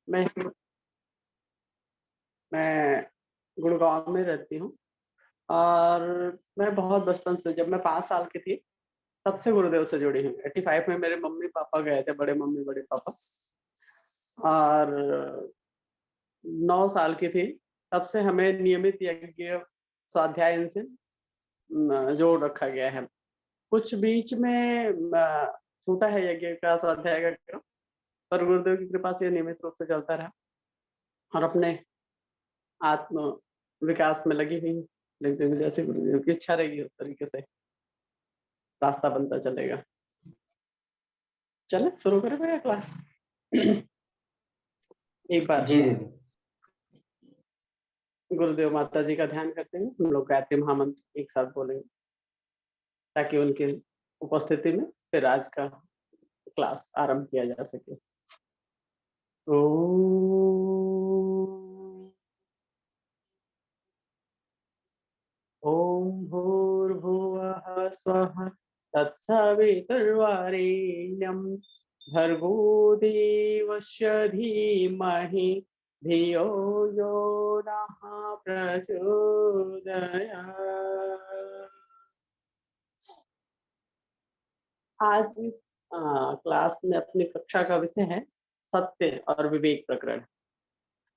मैं मैं गुड़गाँव में रहती हूँ और मैं बहुत बचपन से जब मैं 5 साल की थी, तब से गुरुदेव से जुड़ी हूँ। 85 में मेरे मम्मी-पापा गए थे, बड़े मम्मी, बड़े पापा और 9 साल की थी, तब से हमें नियमित यज्ञ स्वाध्याय इनसे जोड़ रखा गया है। कुछ बीच में छूटा है यज्ञ का स्वाध्याय का क्रम, पर गुरुदेव की कृपा से ये नियमित रूप से चलता रहा और अपने आत्म विकास में लगी हुई हूँ। लेकिन जैसे गुरुदेव की इच्छा रहेगी उस तरीके से रास्ता बनता चलेगा। चलें शुरू करें भैया क्लास। एक बार जी दीदी। गुरुदेव माता जी का ध्यान करते हैं, हम लोग गायत्री महामंत्र एक साथ बोलेंगे ताकि उनकी उपस्थिति में फिर आज का क्लास आरंभ किया जा सके। ओम भूर्भुवः स्वः तत्सवितुर्वरेण्यं भर्गो देवस्य धीमहि धियो यो नः प्रचोदयात्। आज क्लास में अपनी कक्षा का विषय है सत्य और विवेक प्रकरण।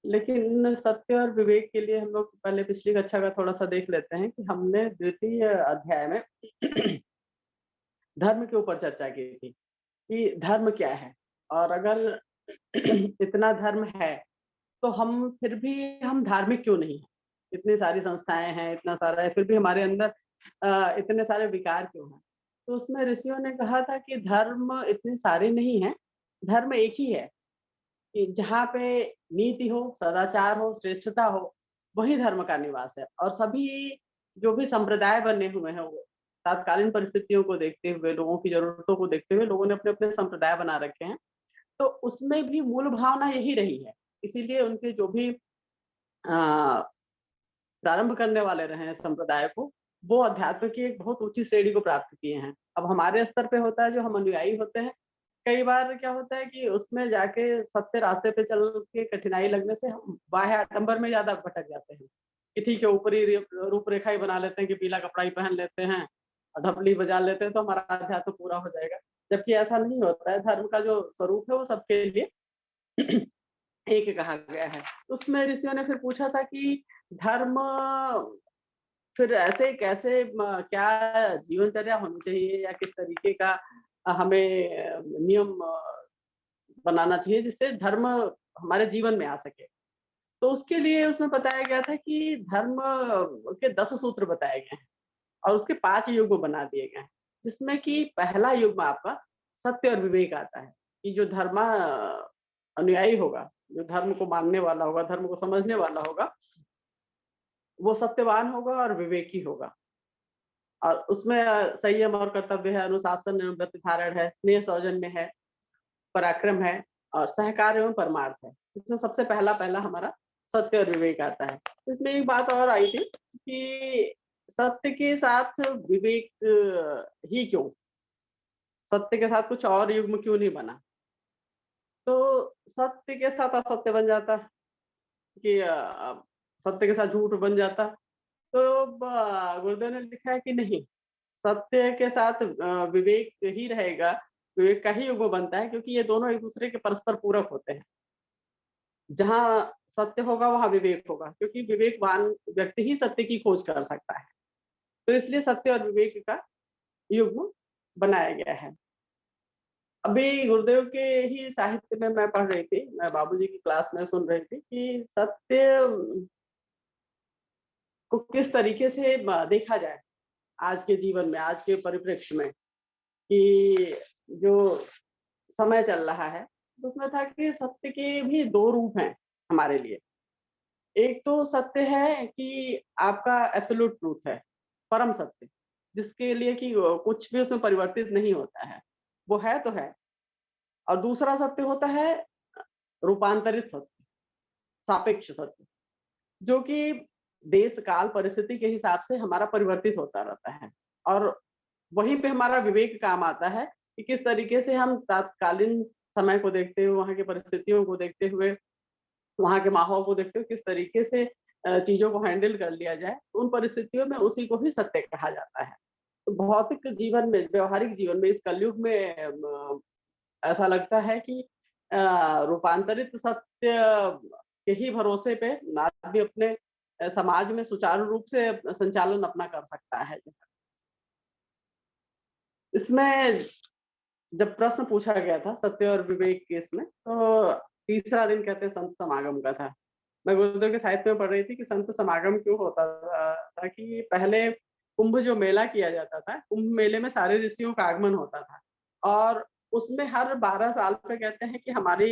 लेकिन सत्य और विवेक के लिए हम लोग पहले पिछली कक्षा का थोड़ा-सा देख लेते हैं कि हमने द्वितीय अध्याय में धर्म के ऊपर चर्चा की थी कि धर्म क्या है और अगर इतना धर्म है तो हम धार्मिक क्यों नहीं हैं? इतनी सारी संस्थाएँ हैं, इतना सारा है, फिर भी हमारे अंदर इतने सारे विकार क्यों हैं? तो उसमें ऋषियों ने कहा था कि धर्म इतने सारे नहीं हैं, धर्म एक ही है कि जहाँ पे नीति हो, सदाचार हो, श्रेष्ठता हो, वही धर्म का निवास है और सभी जो भी संप्रदाय बने हुए हैं, वो तात्कालीन परिस्थितियों को देखते हुए, लोगों की ज़रूरतों को देखते हुए लोगों ने अपने-अपने संप्रदाय बना रखे हैं। तो उसमें भी मूल भावना यही रही है। इसीलिए उनके जो भी अ, प्रारंभ करने वाले रहे हैं संप्रदाय को, वो अध्यात्म की एक बहुत ऊँची श्रेणी को प्राप्त किए हैं। अब हमारे स्तर पे होता है जो हम अनुयायी होते हैं, कई बार क्या होता है कि उसमें जाके सत्य रास्ते पे चल के कठिनाई लगने से हम बाह्य आडंबर में ज़्यादा भटक जाते हैं, कि ठीक है ऊपरी रूपरेखा ही बना लेते हैं कि पीला कपड़ा ही पहन लेते हैं और ढपली बजा लेते हैं तो हमारा अध्यात्म पूरा हो जाएगा। जबकि ऐसा नहीं होता है, धर्म का जो स्वरूप है वो सबके लिए एक कहा गया है। उसमें ऋषियों ने फिर पूछा था कि धर्म फिर ऐसे कैसे क्या जीवनचर्या होनी चाहिए या किस तरीके का हमें नियम बनाना चाहिए जिससे धर्म हमारे जीवन में आ सके। तो उसके लिए उसमें बताया गया था कि धर्म के 10 सूत्र बताए गए हैं और उसके 5 युग्म बना दिए गए हैं, जिसमें कि पहला युग्म आपका सत्य और विवेक आता है, कि जो अनुयायी होगा, जो धर्म को मानने वाला होगा, धर्म को समझने वाला होगा, वो सत्यवान होगा और विवेकी होगा। और उसमें संयम और कर्तव्य है, अनुशासन एवं व्रत धारण है, स्नेह सौजन्य है, पराक्रम है और सहकार एवं परमार्थ है। इसमें सबसे पहला हमारा सत्य और विवेक आता है। इसमें एक बात और आई थी कि सत्य के साथ विवेक ही क्यों? सत्य के साथ कुछ और युग्म क्यों नहीं बना? तो सत्य के साथ असत्य बन जाता कि सत्य के साथ झूठ बन जाता। तो गुरुदेव ने लिखा है कि नहीं, सत्य के साथ विवेक ही रहेगा, विवेक का ही युग्म बनता है क्योंकि ये दोनों एक-दूसरे के परस्पर पूरक होते हैं। जहाँ सत्य होगा वहाँ विवेक होगा क्योंकि विवेकवान व्यक्ति ही सत्य की खोज कर सकता है। तो इसलिए सत्य और विवेक का युग्म बनाया गया है। अभी गुरुदेव के ही साहित्य में मैं पढ़ रही थी, मैं बाबूजी की क्लास में सुन रही थी कि सत्य को किस तरीके से देखा जाए आज के जीवन में, आज के परिप्रेक्ष्य में कि जो समय चल रहा है, तो उसमें था कि सत्य के भी 2 रूप हैं हमारे लिए। एक तो सत्य है कि आपका एब्सोल्यूट ट्रूथ है, परम सत्य, जिसके लिए कि कुछ भी उसमें परिवर्तित नहीं होता है, वो है तो है। और दूसरा सत्य होता है रूपांतरित सत्य, सापेक्ष सत्य, जो कि देश, काल, परिस्थिति के हिसाब से हमारा परिवर्तित होता रहता है। और वहीं पे हमारा विवेक काम आता है कि किस तरीके से हम तत्कालीन समय को देखते हुए, वहाँ की परिस्थितियों को देखते हुए वहाँ के माहौल को देखते हुए किस तरीके से चीज़ों को हैंडल कर लिया जाए, उन परिस्थितियों में उसी को ही सत्य कहा जाता है। तो भौतिक जीवन में, व्यावहारिक जीवन में, इस कलयुग में ऐसा लगता है कि रूपांतरित सत्य के ही भरोसे पे आदमी अपने समाज में सुचारू रूप से संचालन अपना कर सकता है। इसमें जब प्रश्न पूछा गया था सत्य और विवेक के इसमें, तो तीसरा दिन कहते हैं संत समागम का था। मैं गुरुदेव के साहित्य में पढ़ रही थी कि संत समागम क्यों होता था कि पहले कुंभ जो मेला किया जाता था, कुंभ मेले में सारे ऋषियों का आगमन होता था और उसमें हर 12 साल पे कहते हैं कि हमारी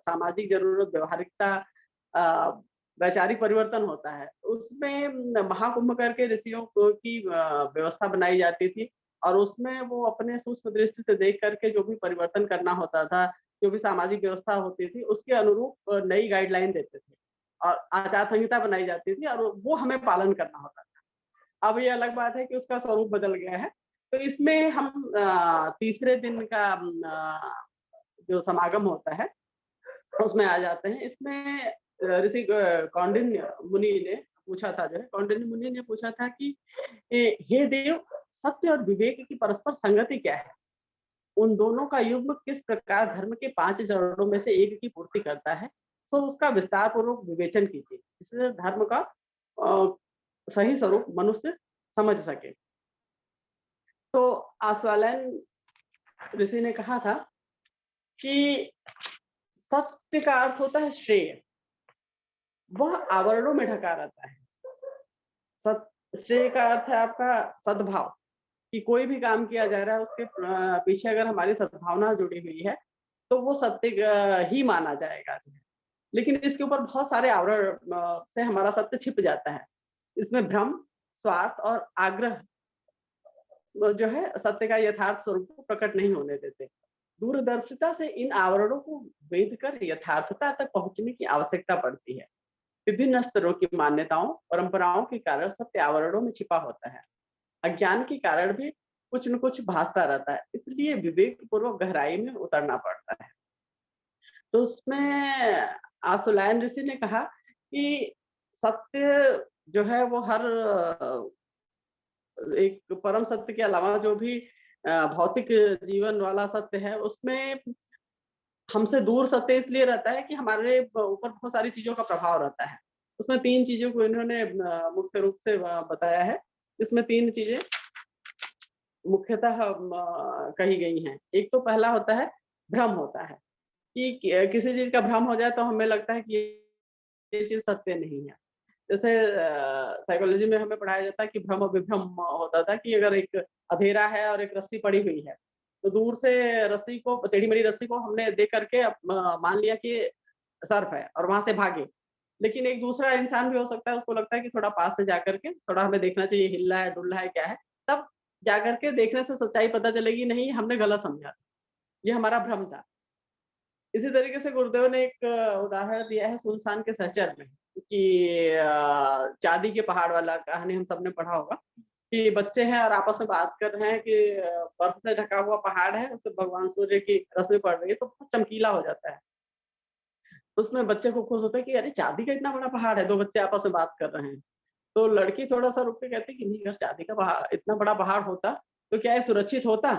सामाजिक ज़रूरत, व्यावहारिकता, वैचारिक परिवर्तन होता है। उसमें महाकुंभ करके ऋषियों को की व्यवस्था बनाई जाती थी और उसमें वो अपने सूक्ष्म दृष्टि से देख करके जो भी परिवर्तन करना होता था, जो भी सामाजिक व्यवस्था होती थी, उसके अनुरूप नई गाइडलाइन देते थे और आचार संहिता बनाई जाती थी और वो हमें पालन करना होता था। अब ये अलग बात है कि उसका स्वरूप बदल गया है। तो इसमें हम तीसरे दिन का जो समागम होता है, उसमें आ जाते हैं। इसमें ऋषि कौंडिन्य मुनि ने पूछा था, जो है कौंडिन्य मुनि ने पूछा था कि हे देव, सत्य और विवेक की परस्पर संगति क्या है? उन दोनों का युग्म किस प्रकार धर्म के 5 चरणों में से एक की पूर्ति करता है? सो उसका विस्तार पूर्वक विवेचन कीजिए, जिससे धर्म का अ, सही स्वरूप मनुष्य समझ सके। तो आस्वालन ऋषि ने कहा था कि सत्य का अर्थ होता है श्रेय, वह आवरणों में ढका रहता है। सत श्रेय का अर्थ है आपका सद्भाव, कि कोई भी काम किया जा रहा है उसके पीछे अगर हमारी सद्भावना जुड़ी हुई है, तो वो सत्य ही माना जाएगा। लेकिन इसके ऊपर बहुत सारे आवरण से हमारा सत्य छिप जाता है। इसमें भ्रम, स्वार्थ और आग्रह जो है सत्य का यथार्थ स्वरूप को प्रकट नहीं होने देते। दूरदर्शिता से इन आवरणों को भेद कर यथार्थता तक पहुंचने की आवश्यकता पड़ती है। विभिन्न स्तरों की मान्यताओं, परंपराओं के कारण सत्य आवरणों में छिपा होता है। अज्ञान के कारण भी कुछ न कुछ भासता रहता है, इसलिए विवेक पूर्वक गहराई में उतरना पड़ता है। तो उसमें आसुलायन ऋषि ने कहा कि सत्य जो है वो हर एक परम सत्य के अलावा जो भी भौतिक जीवन वाला सत्य है, उसमें हमसे दूर सत्य इसलिए रहता है कि हमारे ऊपर बहुत सारी चीज़ों का प्रभाव रहता है। उसमें 3 चीज़ों को इन्होंने मुख्य रूप से बताया है। इसमें 3 चीज़ें मुख्यतः कही गई हैं। एक तो पहला होता है भ्रम होता है, कि किसी चीज़ का भ्रम हो जाए तो हमें लगता है कि ये चीज़ सत्य नहीं है। जैसे साइकोलॉजी में हमें पढ़ाया जाता है कि भ्रम और विभ्रम होता था कि अगर एक अँधेरा है और एक रस्सी पड़ी हुई है, तो दूर से रस्सी को, टेढ़ी-मेढ़ी रस्सी को हमने देख कर के मान लिया कि सर्प है और वहाँ से भागे। लेकिन एक दूसरा इंसान भी हो सकता है, उसको लगता है कि थोड़ा पास से जाकर के थोड़ा हमें देखना चाहिए, हिल रहा है, डुल रहा है, क्या है? तब जाकर के देखने से सच्चाई पता चलेगी, नहीं हमने गलत समझा, ये हमारा भ्रम था। इसी तरीके से गुरुदेव ने एक उदाहरण दिया है सुनसान के सहचर में कि चांदी के पहाड़ वाला कहानी हम सबने पढ़ा होगा कि बच्चे हैं और आपस में बात कर रहे हैं कि बर्फ से ढका हुआ पहाड़ है, उसपे भगवान सूर्य की रोशनी पड़ रही है तो बहुत चमकीला हो जाता है। उसमें बच्चे को खुश होता है कि अरे चांदी का इतना बड़ा पहाड़ है, 2 बच्चे आपस में बात कर रहे हैं। तो लड़की थोड़ा-सा रुक के कहती है कि नहीं, अगर चांदी का पहाड़, इतना बड़ा पहाड़ होता तो क्या ये सुरक्षित होता?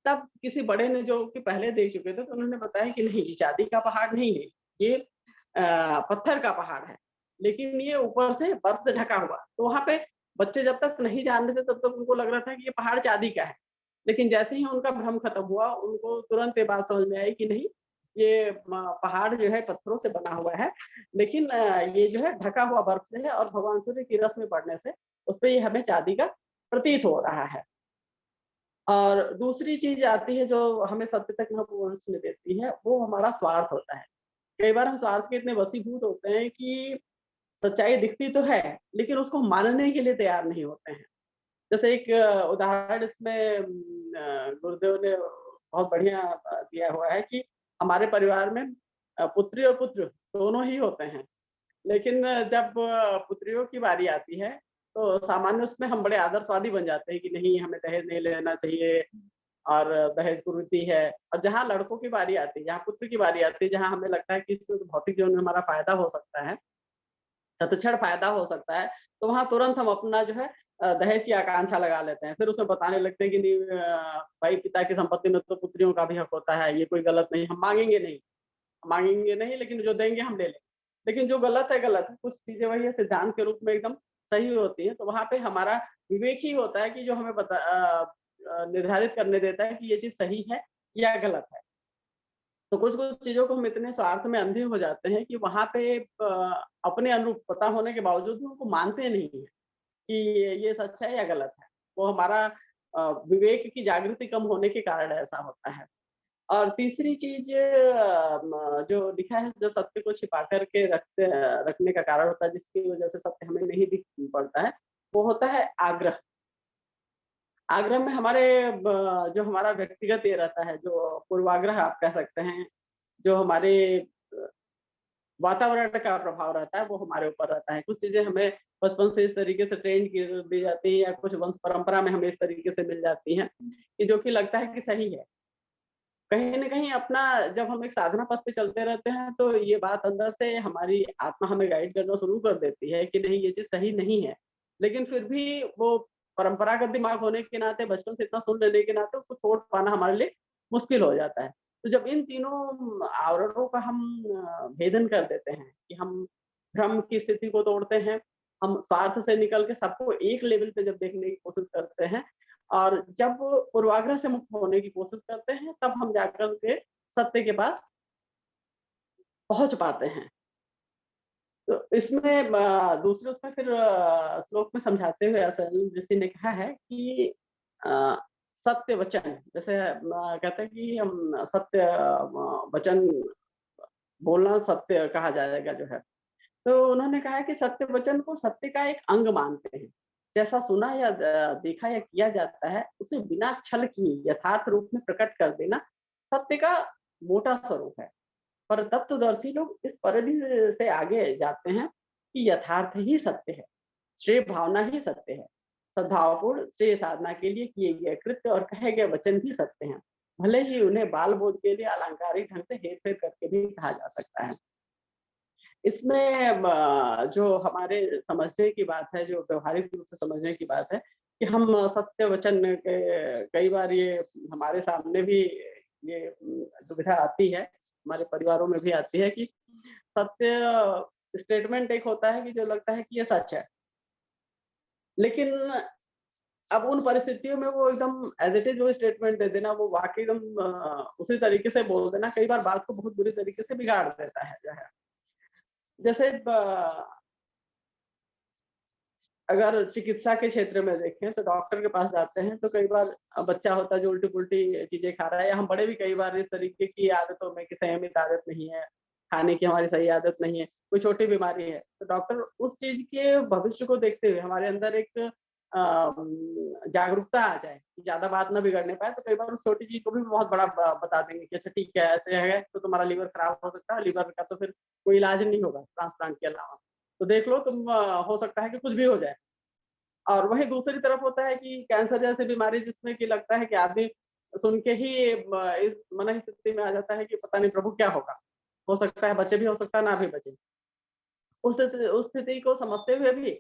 तब किसी बड़े ने, जो कि पहले देख चुके थे, तो उन्होंने बताया कि नहीं, ये चांदी का पहाड़ नहीं है, ये पत्थर का पहाड़ है, लेकिन ये ऊपर से बर्फ से ढका हुआ। तो वहाँ पे बच्चे जब तक नहीं जान रहे थे तब तक उनको लग रहा था कि ये पहाड़ चांदी का है। लेकिन जैसे ही उनका भ्रम खत्म हुआ, उनको तुरंत ये बात समझ में आई कि नहीं, ये पहाड़ जो है पत्थरों से बना हुआ है, लेकिन ये जो है ढका हुआ बर्फ से है और भगवान सूर्य की रश्मि पड़ने से उसपे ये हमें चांदी का प्रतीत हो रहा है। और दूसरी चीज़ आती है जो हमें सत्य तक न पहुँचने देती है, वो हमारा स्वार्थ होता है। कई बार हम स्वार्थ के इतने वशीभूत होते हैं कि सच्चाई दिखती तो है, लेकिन उसको मानने के लिए तैयार नहीं होते हैं। जैसे एक उदाहरण इसमें गुरुदेव ने बहुत बढ़िया दिया हुआ है कि हमारे परिवार में पुत्री और पुत्र दोनों ही होते हैं। लेकिन जब पुत्रियों की बारी आती है, तो सामान्य उसमें हम बड़े आदर्शवादी बन जाते हैं कि नहीं, हमें दहेज नहीं लेना चाहिए और दहेज कुरीति है। और जहाँ लड़कों की बारी आती है, जहाँ पुत्र की बारी आती है, जहाँ हमें लगता है कि इससे भौतिक जीवन में हमारा फायदा हो सकता है, तत्क्षण फायदा हो सकता है, तो वहाँ तुरंत हम अपना जो है दहेज की आकांक्षा लगा लेते हैं। फिर उसमें बताने लगते हैं कि नहीं, भाई पिता की संपत्ति में तो पुत्रियों का भी हक होता है, ये कोई गलत नहीं, हम माँगेंगे नहीं, लेकिन जो देंगे हम ले लेंगे। लेकिन जो गलत है गलत है, कुछ चीज़ें वही है सिद्धांत के रूप में एकदम सही होती हैं, तो वहाँ पे हमारा विवेक ही होता है कि जो हमें निर्धारित करने देता है कि ये चीज़ सही है या गलत है। तो कुछ-कुछ चीज़ों को हम इतने स्वार्थ में अंधे हो जाते हैं कि वहाँ पे अपने अनुरूप पता होने के बावजूद भी उनको मानते नहीं हैं कि ये सच है या गलत है। वो हमारा विवेक की जागृति कम होने के कारण ऐसा होता है। और तीसरी चीज़ जो लिखा है, जो सत्य को छिपा कर के रखने का कारण होता है, जिसकी वजह से सत्य हमें नहीं दिख पड़ता है, वो होता है आग्रह। आग्रह में हमारे जो हमारा व्यक्तिगत ये रहता है, जो पूर्वाग्रह आप कह सकते हैं, जो हमारे अ, वातावरण का प्रभाव रहता है, वो हमारे ऊपर रहता है। कुछ चीज़ें हमें बचपन से इस तरीके से ट्रेन की दी जाती है, या कुछ वंश परंपरा में हमें इस तरीके से मिल जाती हैं, कि जो कि लगता है कि सही है। कहीं न कहीं अपना जब हम एक साधना पथ पे चलते रहते हैं, तो ये बात अंदर से हमारी आत्मा हमें गाइड करना शुरू कर देती है कि नहीं, ये चीज़ सही नहीं है। लेकिन फिर भी वो परंपरागत दिमाग होने के नाते, बचपन से इतना सुन लेने के नाते, उसको छोड़ पाना हमारे लिए मुश्किल हो जाता है। तो जब इन तीनों आवरणों का हम भेदन कर देते हैं कि हम भ्रम की स्थिति को तोड़ते हैं, हम स्वार्थ से निकल के सबको एक लेवल पे जब देखने की कोशिश करते हैं, और जब पूर्वाग्रह से मुक्त होने की कोशिश करते हैं, तब हम जाकर के सत्य के पास पहुँच पाते हैं। तो इसमें दूसरे उसमें फिर श्लोक में समझाते हुए असल ऋषि ने कहा है कि अ, सत्य वचन, जैसे कहते हैं कि हम सत्य वचन बोलना सत्य कहा जाएगा जो है। तो उन्होंने कहा कि सत्य वचन को सत्य का एक अंग मानते हैं। जैसा सुना या देखा या किया जाता है, उसे बिना छल किए यथार्थ रूप में प्रकट कर देना सत्य का मोटा स्वरूप है। पर तत्वदर्शी लोग इस परिधि से आगे जाते हैं कि यथार्थ ही सत्य है, श्रेय भावना ही सत्य है। सद्भावपूर्ण श्रेय साधना के लिए किए गए कृत्य और कहे गए वचन भी सत्य हैं। भले ही उन्हें बाल बोध के लिए अलंकारिक ढंग से हेर-फेर करके भी कहा जा सकता है। इसमें जो हमारे समझने की बात है, जो व्यवहारिक रूप से समझने की बात है, कि हम सत्य वचन के कई बार ये हमारे सामने भी ये दुविधा आती है, हमारे परिवारों में भी आती है कि सत्य स्टेटमेंट एक होता है कि जो लगता है कि ये सच है। लेकिन अब उन परिस्थितियों में वो एकदम एज़ इट इज़ वो स्टेटमेंट दे देना, वो वाक़ई एकदम उसी तरीके से बोल देना, कई बार बात को बहुत बुरी तरीके से बिगाड़ देता है जो है। जैसे अगर चिकित्सा के क्षेत्र में देखें, तो डॉक्टर के पास जाते हैं, तो कई बार बच्चा होता है जो उल्टी-पुल्टी चीज़ें खा रहा है, या हम बड़े भी कई बार इस तरीके की आदतों में, कि संयमित आदत नहीं है, खाने की हमारी सही आदत नहीं है, कोई छोटी बीमारी है, तो डॉक्टर उस चीज़ के भविष्य को देखते हुए हमारे अंदर एक जागरूकता आ जाए, कि ज़्यादा बात ना बिगड़ने पाए, तो कई बार उस छोटी चीज़ को भी बहुत बड़ा बता देंगे कि अच्छा ठीक है, ऐसे है, तो तुम्हारा लीवर खराब हो सकता है, लीवर का तो फिर कोई इलाज नहीं होगा ट्रांसप्लांट के अलावा। तो देख लो तुम, हो सकता है कि कुछ भी हो जाए। और वहीं दूसरी तरफ होता है कि कैंसर जैसी बीमारी, जिसमें कि लगता है कि आदमी सुन के ही इस मन स्थिति में आ जाता है कि पता नहीं प्रभु क्या होगा? हो सकता है बचे भी, हो सकता है ना भी बचे। उस स्थिति को समझते हुए भी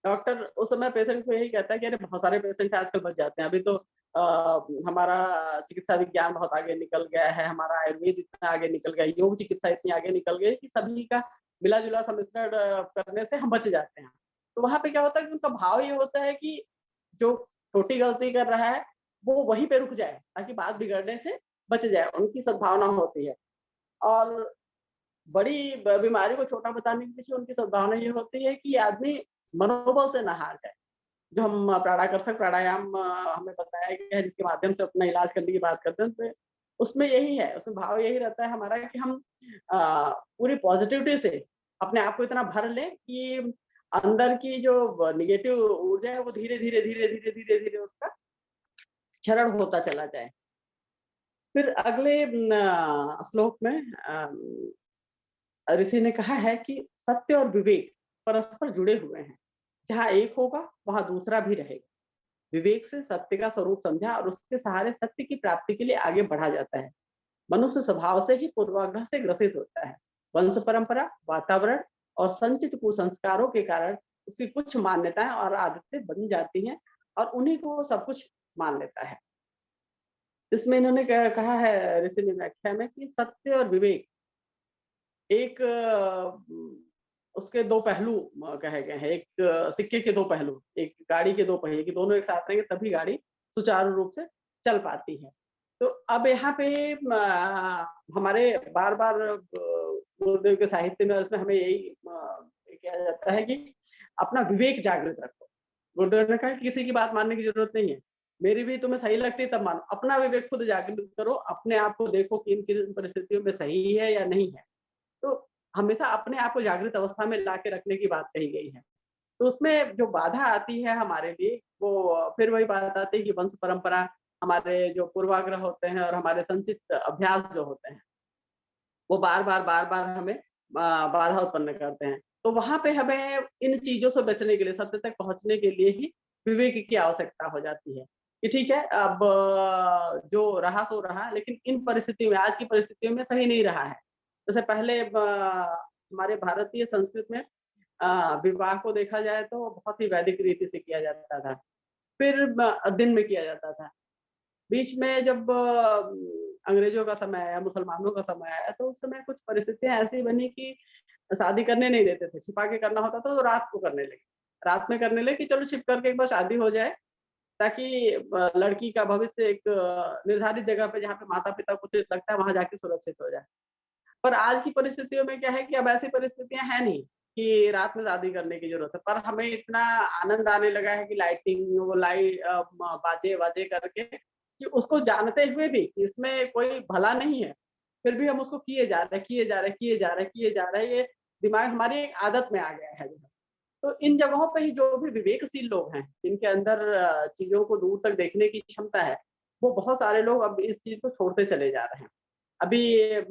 डॉक्टर उस समय पेशेंट को यही कहता है कि अरे बहुत सारे पेशेंट आजकल बच जाते हैं। अभी तो हमारा चिकित्सा विज्ञान बहुत आगे निकल गया है, हमारा आयुर्वेद इतना आगे निकल गया है, योग चिकित्सा इतनी आगे निकल गई है कि सभी का मिला-जुला सम्मिश्रण करने से हम बच जाते हैं। तो वहाँ पे क्या होता है कि उनका भाव ये होता है कि जो छोटी गलती कर रहा है, वो वहीं पे रुक जाए, ताकि बात बिगड़ने से बच जाए, उनकी सद्भावना होती है। और बड़ी बीमारी को छोटा बताने के पीछे उनकी सद्भावना ये होती है कि आदमी मनोबल से ना हार जाए। जो हम प्राणाकर्षक प्राणायाम हमें बताया गया है, जिसके माध्यम से अपना इलाज करने की बात करते हैं, तो उसमें यही है, उसमें भाव यही रहता है हमारा कि हम पूरी पॉजिटिविटी से अपने आप को इतना भर लें कि अंदर की जो नेगेटिव ऊर्जा है, वो धीरे-धीरे उसका क्षरण होता चला जाए। फिर अगले श्लोक में ऋषि ने कहा है कि सत्य और विवेक परस्पर जुड़े हुए हैं। जहाँ एक होगा, वहाँ दूसरा भी रहेगा। विवेक से सत्य का स्वरूप समझा और उसके सहारे सत्य की प्राप्ति के लिए आगे बढ़ा जाता है। मनुष्य स्वभाव से ही पूर्वाग्रह से ग्रसित होता है। वंश परंपरा, वातावरण और संचित कुसंस्कारों के कारण उसकी कुछ मान्यताएं और आदतें बन जाती हैं और उन्हीं को वो सब कुछ मान लेता है। इसमें इन्होंने कहा है ऋषि ने व्याख्या में कि सत्य और विवेक एक उसके दो पहलू कहे गए हैं। एक सिक्के के दो पहलू, एक गाड़ी के दो पहिए कि दोनों एक साथ रहेंगे तभी गाड़ी सुचारू रूप से चल पाती है। तो अब यहाँ पे हमारे बार-बार गुरुदेव के साहित्य में और इसमें हमें यही किया जाता है कि अपना विवेक जागृत रखो। गुरुदेव ने कहा कि किसी की बात मानने की ज़रूरत नहीं है। मेरी भी तुम्हें सही लगती है तब मानो। अपना विवेक खुद जागृत करो, अपने आप को देखो कि किन परिस्थितियों में सही है या नहीं है। तो हमेशा अपने आप को जागृत अवस्था में ला के रखने की बात कही गई है। तो उसमें जो बाधा आती है हमारे लिए, वो फिर वही बात आती है कि वंश परंपरा, हमारे जो पूर्वाग्रह होते हैं और हमारे संचित अभ्यास जो होते हैं, वो बार-बार हमें बाधा उत्पन्न करते हैं। तो वहाँ पे हमें इन चीज़ों से बचने के लिए, सत्य तक पहुँचने के लिए ही विवेक की आवश्यकता हो जाती है। कि ठीक है, अब जो रहा सो रहा, लेकिन इन परिस्थितियों में, आज की परिस्थितियों में सही नहीं रहा है। जैसे पहले हमारे भारतीय संस्कृति में विवाह को देखा जाए तो बहुत ही वैदिक रीति से किया जाता था। फिर दिन में किया जाता था। बीच में जब अंग्रेजों का समय आया, मुसलमानों का समय आया, तो उस समय कुछ परिस्थितियाँ ऐसी बनी कि शादी करने नहीं देते थे, छिपा के करना होता था तो रात को करने लगे। रात में करने लगे कि चलो छिप करके एक बार शादी हो जाए, ताकि लड़की का भविष्य एक निर्धारित जगह पे जहाँ पे माता-पिता को उचित लगता है वहाँ जाके सुरक्षित हो जाए। पर आज की परिस्थितियों में क्या है कि अब ऐसी परिस्थितियाँ हैं नहीं कि रात में शादी करने की ज़रूरत है। पर हमें इतना आनंद आने लगा है कि लाइटिंग, वो बाजे-वाजे करके कि उसको जानते हुए भी कि इसमें कोई भला नहीं है, फिर भी हम उसको किए जा रहे हैं, किए जा रहे हैं, किए जा रहे हैं, किए जा रहे हैं। ये दिमाग हमारी एक आदत में आ गया है जो है। तो इन जगहों पे ही जो भी विवेकशील लोग हैं, जिनके अंदर चीज़ों को दूर तक देखने की क्षमता है, वो बहुत सारे लोग अब इस चीज़ को छोड़ते चले जा रहे हैं। अभी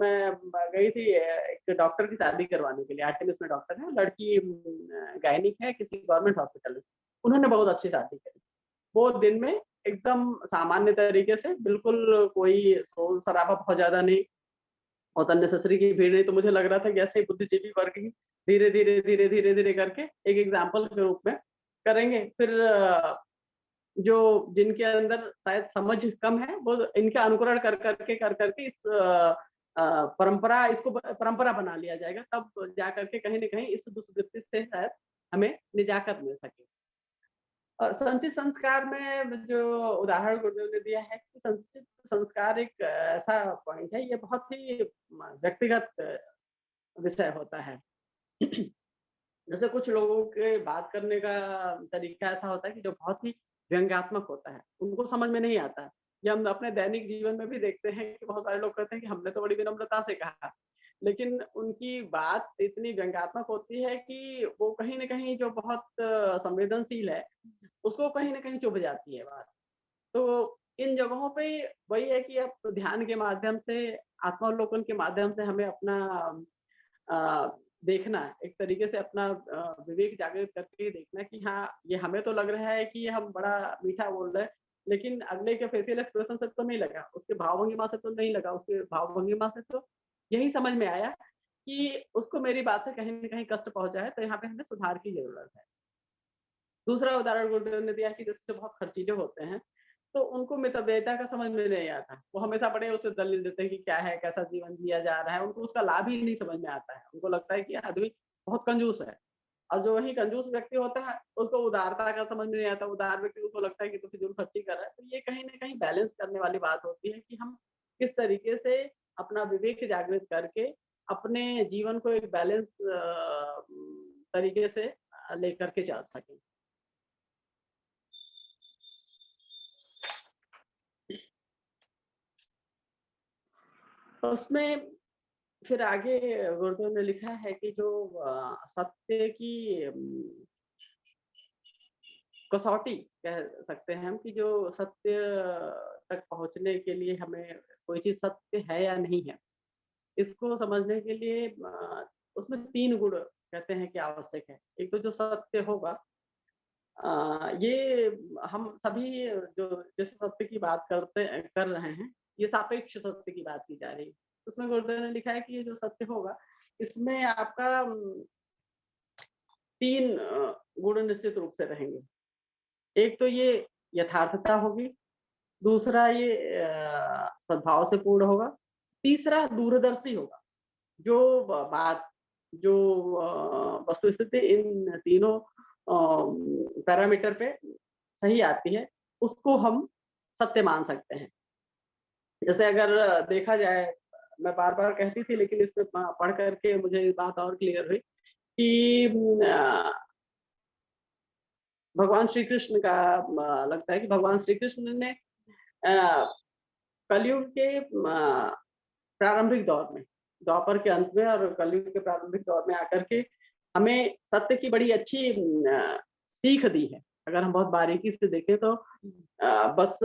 मैं गई थी एक डॉक्टर की शादी करवाने के लिए, आर्टेमिस में डॉक्टर है, लड़की गायनिक है किसी गवर्नमेंट हॉस्पिटल में। उन्होंने बहुत अच्छी शादी करी। वो दिन में एकदम सामान्य तरीके से, बिल्कुल कोई शोर-शराबा बहुत ज़्यादा नहीं, बहुत अननेसेसरी की भीड़ नहीं, तो मुझे लग रहा था कि ऐसे ही बुद्धिजीवी वर्ग ही धीरे-धीरे, धीरे-धीरे, धीरे करके एक एग्ज़ाम्पल के रूप में करेंगे। फिर जो जिनके अंदर शायद समझ कम है, वो इनका अनुकरण कर करके इस परंपरा, इसको परंपरा बना लिया जाएगा, तब जा करके कहीं न कहीं इस दुष्कृति से शायद हमें निजात मिल सके। और संचित संस्कार में जो उदाहरण गुरुदेव ने दिया है कि संचित संस्कार एक ऐसा पॉइंट है, ये बहुत ही व्यक्तिगत विषय होता है। जैसे कुछ लोगों के बात करने का तरीका ऐसा होता है कि जो बहुत ही व्यंग्यात्मक होता है, उनको समझ में नहीं आता है। ये हम अपने दैनिक जीवन में भी देखते हैं कि बहुत सारे लोग कहते हैं कि हमने तो बड़ी विनम्रता से कहा, लेकिन उनकी बात इतनी व्यंग्यात्मक होती है कि वो कहीं न कहीं जो बहुत संवेदनशील है, उसको कहीं न कहीं चुभ जाती है बात। तो इन जगहों पे वही है कि आप ध्यान के माध्यम से, आत्मावलोकन के माध्यम से हमें अपना देखना है, एक तरीके से अपना विवेक जागृत करके देखना कि हाँ, ये हमें तो लग रहा है कि ये हम बड़ा मीठा बोल रहे हैं, लेकिन अगले के फेशियल एक्सप्रेशन से तो नहीं लगा, उसके भाव-भंगिमा से तो नहीं लगा, उसके भाव-भंगिमा से तो यही समझ में आया कि उसको मेरी बात से कहीं न कहीं कष्ट पहुँचा है, तो यहाँ पे हमें सुधार की ज़रूरत है। दूसरा उदाहरण गुरुदेव ने दिया कि जैसे जो बहुत खर्चीले होते हैं, तो उनको मितव्ययिता का समझ में नहीं आता। वो हमेशा बड़े उसे दलील देते हैं कि क्या है, कैसा जीवन जिया जा रहा है, उनको उसका लाभ ही नहीं समझ में आता है। उनको लगता है कि ये आदमी बहुत कंजूस है, और जो वही कंजूस व्यक्ति होता है, उसको उदारता का समझ में नहीं आता। उदार व्यक्ति, उसको लगता है कि तो फिजूल खर्ची कर रहा है। तो ये कहीं न कहीं बैलेंस करने वाली बात होती है कि हम किस तरीके से अपना विवेक जागृत करके अपने जीवन को एक बैलेंस तरीके से लेकर के चल सकें। उसमें फिर आगे गुरुदेव ने लिखा है कि जो सत्य की कसौटी कह सकते हैं हम, कि जो सत्य तक पहुँचने के लिए हमें कोई चीज़ सत्य है या नहीं है, इसको समझने के लिए उसमें 3 गुण कहते हैं कि आवश्यक है। एक तो जो सत्य होगा, ये हम सभी जो जिस सत्य की बात कर रहे हैं, ये सापेक्ष सत्य की बात की जा रही है। उसमें गुरुदेव ने लिखा है कि ये जो सत्य होगा, इसमें आपका 3 गुण निश्चित रूप से रहेंगे। एक तो ये यथार्थता होगी, दूसरा ये सद्भाव से पूर्ण होगा, तीसरा दूरदर्शी होगा। जो बात जो वस्तुस्थिति इन तीनों पैरामीटर पे सही आती है, उसको हम सत्य मान सकते हैं। जैसे अगर देखा जाए, मैं बार-बार कहती थी लेकिन इसमें पढ़ कर के मुझे ये बात और क्लियर हुई कि भगवान श्री कृष्ण का लगता है कि भगवान श्री कृष्ण ने अ, कलयुग के प्रारंभिक दौर में, द्वापर के अंत में और कलयुग के प्रारंभिक दौर में आकर के हमें सत्य की बड़ी अच्छी सीख दी है। अगर हम बहुत बारीकी से देखें तो बस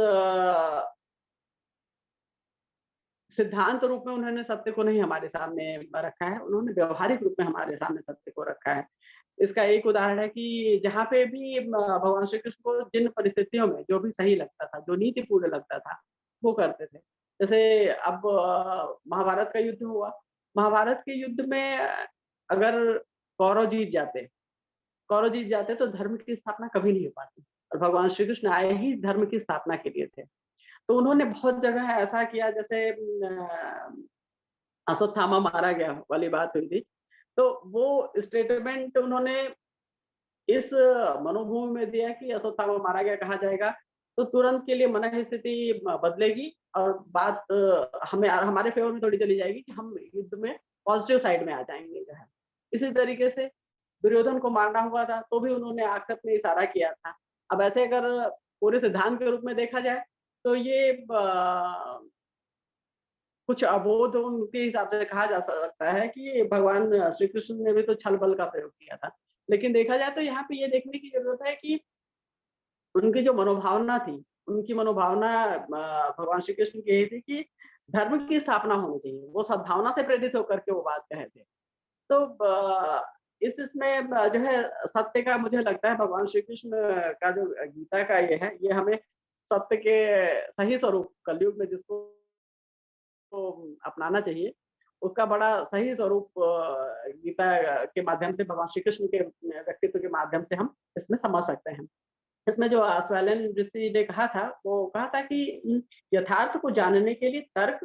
सिद्धांत रूप में उन्होंने सत्य को नहीं हमारे सामने रखा है, उन्होंने व्यवहारिक रूप में हमारे सामने सत्य को रखा है। इसका एक उदाहरण है कि जहाँ पे भी भगवान श्री कृष्ण को जिन परिस्थितियों में जो भी सही लगता था, जो नीतिपूर्ण लगता था, वो करते थे। जैसे अब महाभारत का युद्ध हुआ, महाभारत के युद्ध में अगर कौरव जीत जाते कौरव जीत जाते तो धर्म की स्थापना कभी नहीं हो पाती और भगवान श्री कृष्ण आए ही धर्म की स्थापना के लिए थे। तो उन्होंने बहुत जगह ऐसा किया, जैसे अश्वत्थामा मारा गया वाली बात हुई थी। तो वो स्टेटमेंट उन्होंने इस मनोभूमि में दिया कि अश्वत्थामा मारा गया कहा जाएगा, तो तुरंत के लिए मन स्थिति बदलेगी और बात हमें हमारे फेवर में थोड़ी चली जाएगी कि हम युद्ध में पॉजिटिव साइड में आ जाएँगे जो है। इसी तरीके से दुर्योधन को मारना हुआ था, तो भी उन्होंने आग से अपने इशारा किया था। अब ऐसे अगर पूरे सिद्धांत के रूप में देखा जाए, तो ये कुछ अबोध उनके हिसाब से कहा जा सकता है कि भगवान श्री कृष्ण ने भी तो छल बल का प्रयोग किया था। लेकिन देखा जाए तो यहाँ पे ये देखने की ज़रूरत है कि उनकी जो मनोभावना थी, उनकी मनोभावना भगवान श्री कृष्ण की यही थी कि धर्म की स्थापना होनी चाहिए। वो सद्भावना से प्रेरित होकर के वो बात कहे थे। तो इसमें जो है सत्य का मुझे लगता है भगवान श्री कृष्ण का जो गीता का ये है, ये हमें सत्य के सही स्वरूप कलयुग में जिसको अपनाना चाहिए, उसका बड़ा सही स्वरूप गीता के माध्यम से भगवान श्री कृष्ण के व्यक्तित्व के माध्यम से हम इसमें समझ सकते हैं। इसमें जो स्वैलन ऋषि ने कहा था, वो कहा था कि यथार्थ को जानने के लिए तर्क,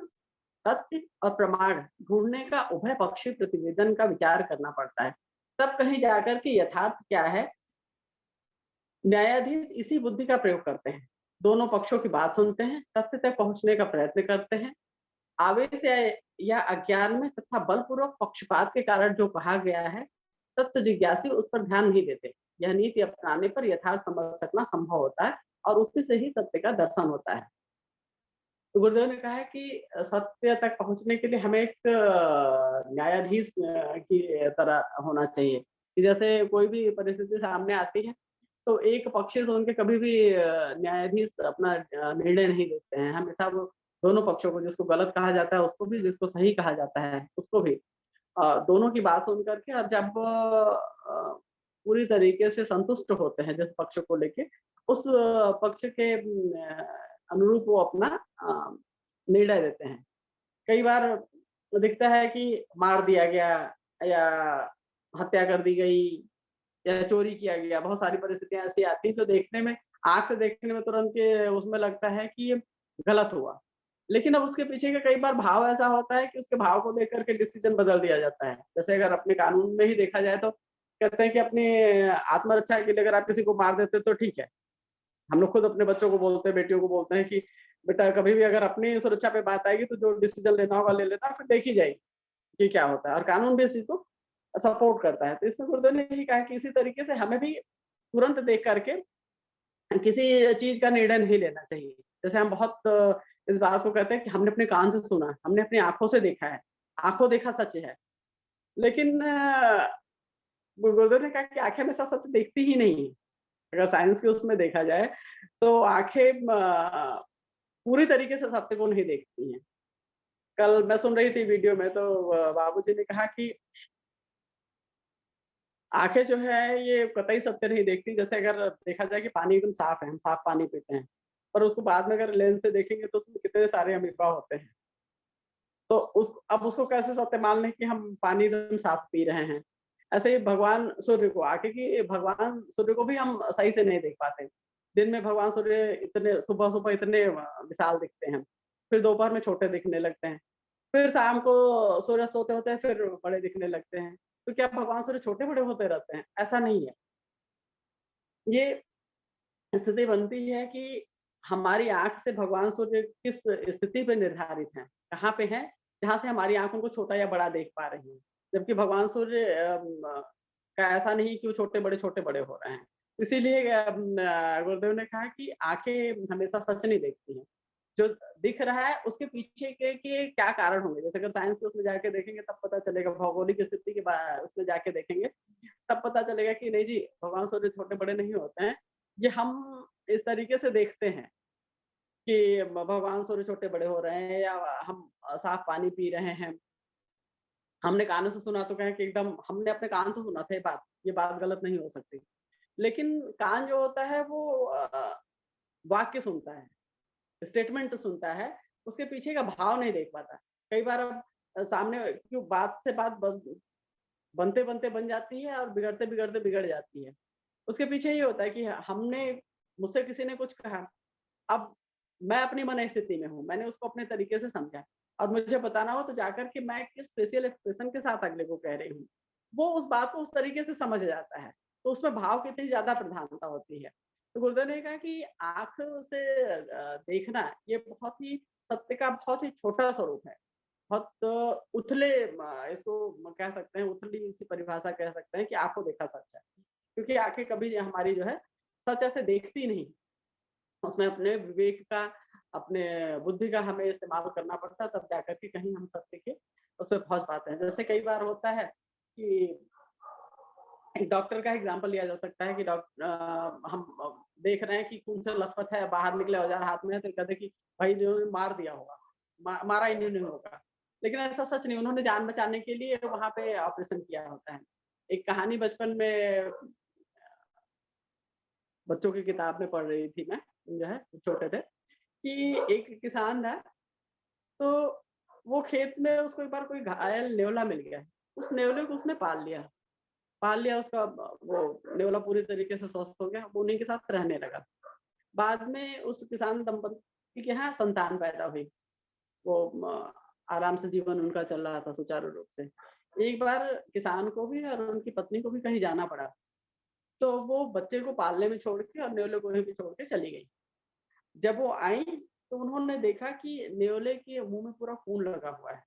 तथ्य और प्रमाण ढूँढने का उभय पक्षी प्रतिवेदन का विचार करना पड़ता है। तब कहीं जाकर के यथार्थ क्या है, न्यायाधीश इसी बुद्धि का प्रयोग करते हैं। दोनों पक्षों की बात सुनते हैं, तथ्य तक पहुँचने का प्रयत्न करते हैं। आवेश या अज्ञान में तथा बलपूर्वक पक्षपात के कारण जो कहा गया है, तत्व जिज्ञासु उस पर ध्यान नहीं देते। यह नीति अपनाने पर यथार्थ समझ सकना संभव होता है और उसी से ही सत्य का दर्शन होता है। तो गुरुदेव ने कहा है कि सत्य तक पहुँचने के लिए हमें एक न्यायाधीश की तरह होना चाहिए कि जैसे कोई भी परिस्थिति सामने आती है, तो एक पक्ष से सुन के कभी भी न्यायाधीश अपना निर्णय नहीं देते हैं। हमेशा वो दोनों पक्षों को, जिसको गलत कहा जाता है उसको भी, जिसको सही कहा जाता है उसको भी, दोनों की बात सुन करके और जब पूरी तरीके से संतुष्ट होते हैं जिस पक्ष को लेके, उस पक्ष के अनुरूप वो अपना निर्णय देते हैं। कई बार दिखता है कि मार दिया गया या हत्या कर दी गई या चोरी किया गया, बहुत सारी परिस्थितियाँ ऐसी आती हैं जो देखने में, आँख से देखने में तुरंत के उसमें लगता है कि ये गलत हुआ। लेकिन अब उसके पीछे का कई बार भाव ऐसा होता है कि उसके भाव को देख कर के डिसीज़न बदल दिया जाता है। जैसे अगर अपने कानून में ही देखा जाए तो कहते हैं कि अपनी आत्मरक्षा के लिए अगर आप किसी को मार देते हो तो ठीक है। हम लोग खुद अपने बच्चों को बोलते हैं, बेटियों को बोलते हैं कि बेटा कभी भी अगर अपनी सुरक्षा पे बात आएगी तो जो डिसीज़न लेना होगा ले लेना, फिर देखी जाएगी कि क्या होता है, और कानून भी इस चीज़ को सपोर्ट करता है। तो इसमें गुरुदेव ने यही कहा कि इसी तरीके से हमें भी तुरंत देख करके किसी चीज़ का निर्णय नहीं लेना चाहिए। जैसे हम बहुत इस बात को कहते हैं कि हमने अपने कान से सुना, हमने अपनी आँखों से देखा है, आँखों देखा सच है। लेकिन गुरुदेव ने कहा कि आँखें हमेशा सच देखती ही नहीं है। अगर साइंस के उसमें देखा जाए, तो आँखें पूरी तरीके से सत्य को नहीं देखती हैं। कल मैं सुन रही थी वीडियो में, तो बाबूजी ने कहा कि आँखें जो है ये कतई सत्य नहीं देखती, जैसे अगर देखा जाए कि पानी एकदम साफ है, हम साफ पानी पीते हैं, पर उसको बाद में अगर लेंस से देखेंगे तो उसमें कितने सारे अमीबा होते हैं। तो उसको कैसे सत्य मान लें कि हम पानी एकदम साफ पी रहे हैं। ऐसे ही भगवान सूर्य को आके कि भगवान सूर्य को भी हम सही से नहीं देख पाते। दिन में भगवान सूर्य इतने सुबह-सुबह इतने विशाल दिखते हैं, फिर दोपहर में छोटे दिखने लगते हैं, फिर शाम को सूरज सोते होते हैं फिर बड़े दिखने लगते हैं। तो क्या भगवान सूर्य छोटे-बड़े होते रहते हैं? ऐसा नहीं है। ये स्थिति बनती है कि हमारी आँख से भगवान सूर्य किस स्थिति पे निर्धारित हैं, कहाँ पे हैं, जहाँ से हमारी आँख उनको छोटा या बड़ा देख पा रही है। जबकि भगवान सूर्य का ऐसा नहीं कि वो छोटे-बड़े, छोटे-बड़े हो रहे हैं। इसीलिए गुरुदेव ने कहा कि आँखें हमेशा सच नहीं देखती हैं। जो दिख रहा है उसके पीछे के क्या कारण होंगे, जैसे अगर साइंस के उसमें जाके देखेंगे तब पता चलेगा, भौगोलिक स्थिति के उसमें जाके देखेंगे, तब पता चलेगा कि नहीं जी, भगवान सूर्य छोटे-बड़े नहीं होते हैं। ये हम इस तरीके से देखते हैं कि भगवान सूर्य छोटे-बड़े हो रहे हैं या हम साफ पानी पी रहे हैं। हमने कानों से सुना तो कहें कि एकदम हमने अपने कान से सुना था ये बात गलत नहीं हो सकती। लेकिन कान जो होता है वो वाक्य सुनता है, स्टेटमेंट सुनता है, उसके पीछे का भाव नहीं देख पाता। कई बार अब सामने क्यों बात से बात बनते-बनते बन जाती है और बिगड़ते-बिगड़ते बिगड़ जाती है। उसके पीछे ये होता है कि हमने मुझसे किसी ने कुछ कहा, अब मैं अपनी मन स्थिति में हूँ, मैंने उसको अपने तरीके से समझा और मुझे बताना हो तो जाकर के मैं किस फेशियल एक्सप्रेशन के साथ अगले को कह रही हूँ, वो उस बात को उस तरीके से समझ जाता है। तो उसमें भाव कितनी ज़्यादा प्रधानता होती है। तो गुरुदेव ने कहा कि आँख से देखना ये बहुत ही सत्य का बहुत ही छोटा स्वरूप है। बहुत उथले इसको कह सकते हैं, उथली सी परिभाषा कह सकते हैं कि आँखों देखा सच है। क्योंकि आँखें कभी हमारी जो है सच ऐसे देखती नहीं। उसमें अपने विवेक का, अपने बुद्धि का हमें इस्तेमाल करना पड़ता है, तब जाकर के कहीं हम सत्य के उसमें पहुँच पाते हैं। जैसे कई बार होता है कि एक डॉक्टर का एग्ज़ाम्पल लिया जा सकता है कि हम देख रहे हैं कि खून से लथपथ है, बाहर निकले औज़ार हाथ में है, तो कहते हैं कि भाई इन्होंने मार दिया होगा, मारा इन्होंने होगा। लेकिन ऐसा सच नहीं, उन्होंने जान बचाने के लिए वहाँ पे ऑपरेशन किया होता है। एक कहानी बचपन में बच्चों की किताब में पढ़ रही थी मैं, जो है छोटे थे, कि एक किसान था, तो वो खेत में उसको एक बार कोई घायल नेवला मिल गया। उस नेवले को उसने पाल लिया उसका वो नेवला पूरी तरीके से स्वस्थ हो गया, वो उन्हीं के साथ रहने लगा। बाद में उस किसान दंपति के यहाँ संतान पैदा हुई। वो आराम से जीवन उनका चल रहा था सुचारू रूप से। एक बार किसान को भी और उनकी पत्नी को भी कहीं जाना पड़ा, तो वो बच्चे को पालने में छोड़ के और नेवले को वहीं पे छोड़ के चली गई। जब वो आई, तो उन्होंने देखा कि नेवले के मुँह में पूरा खून लगा हुआ है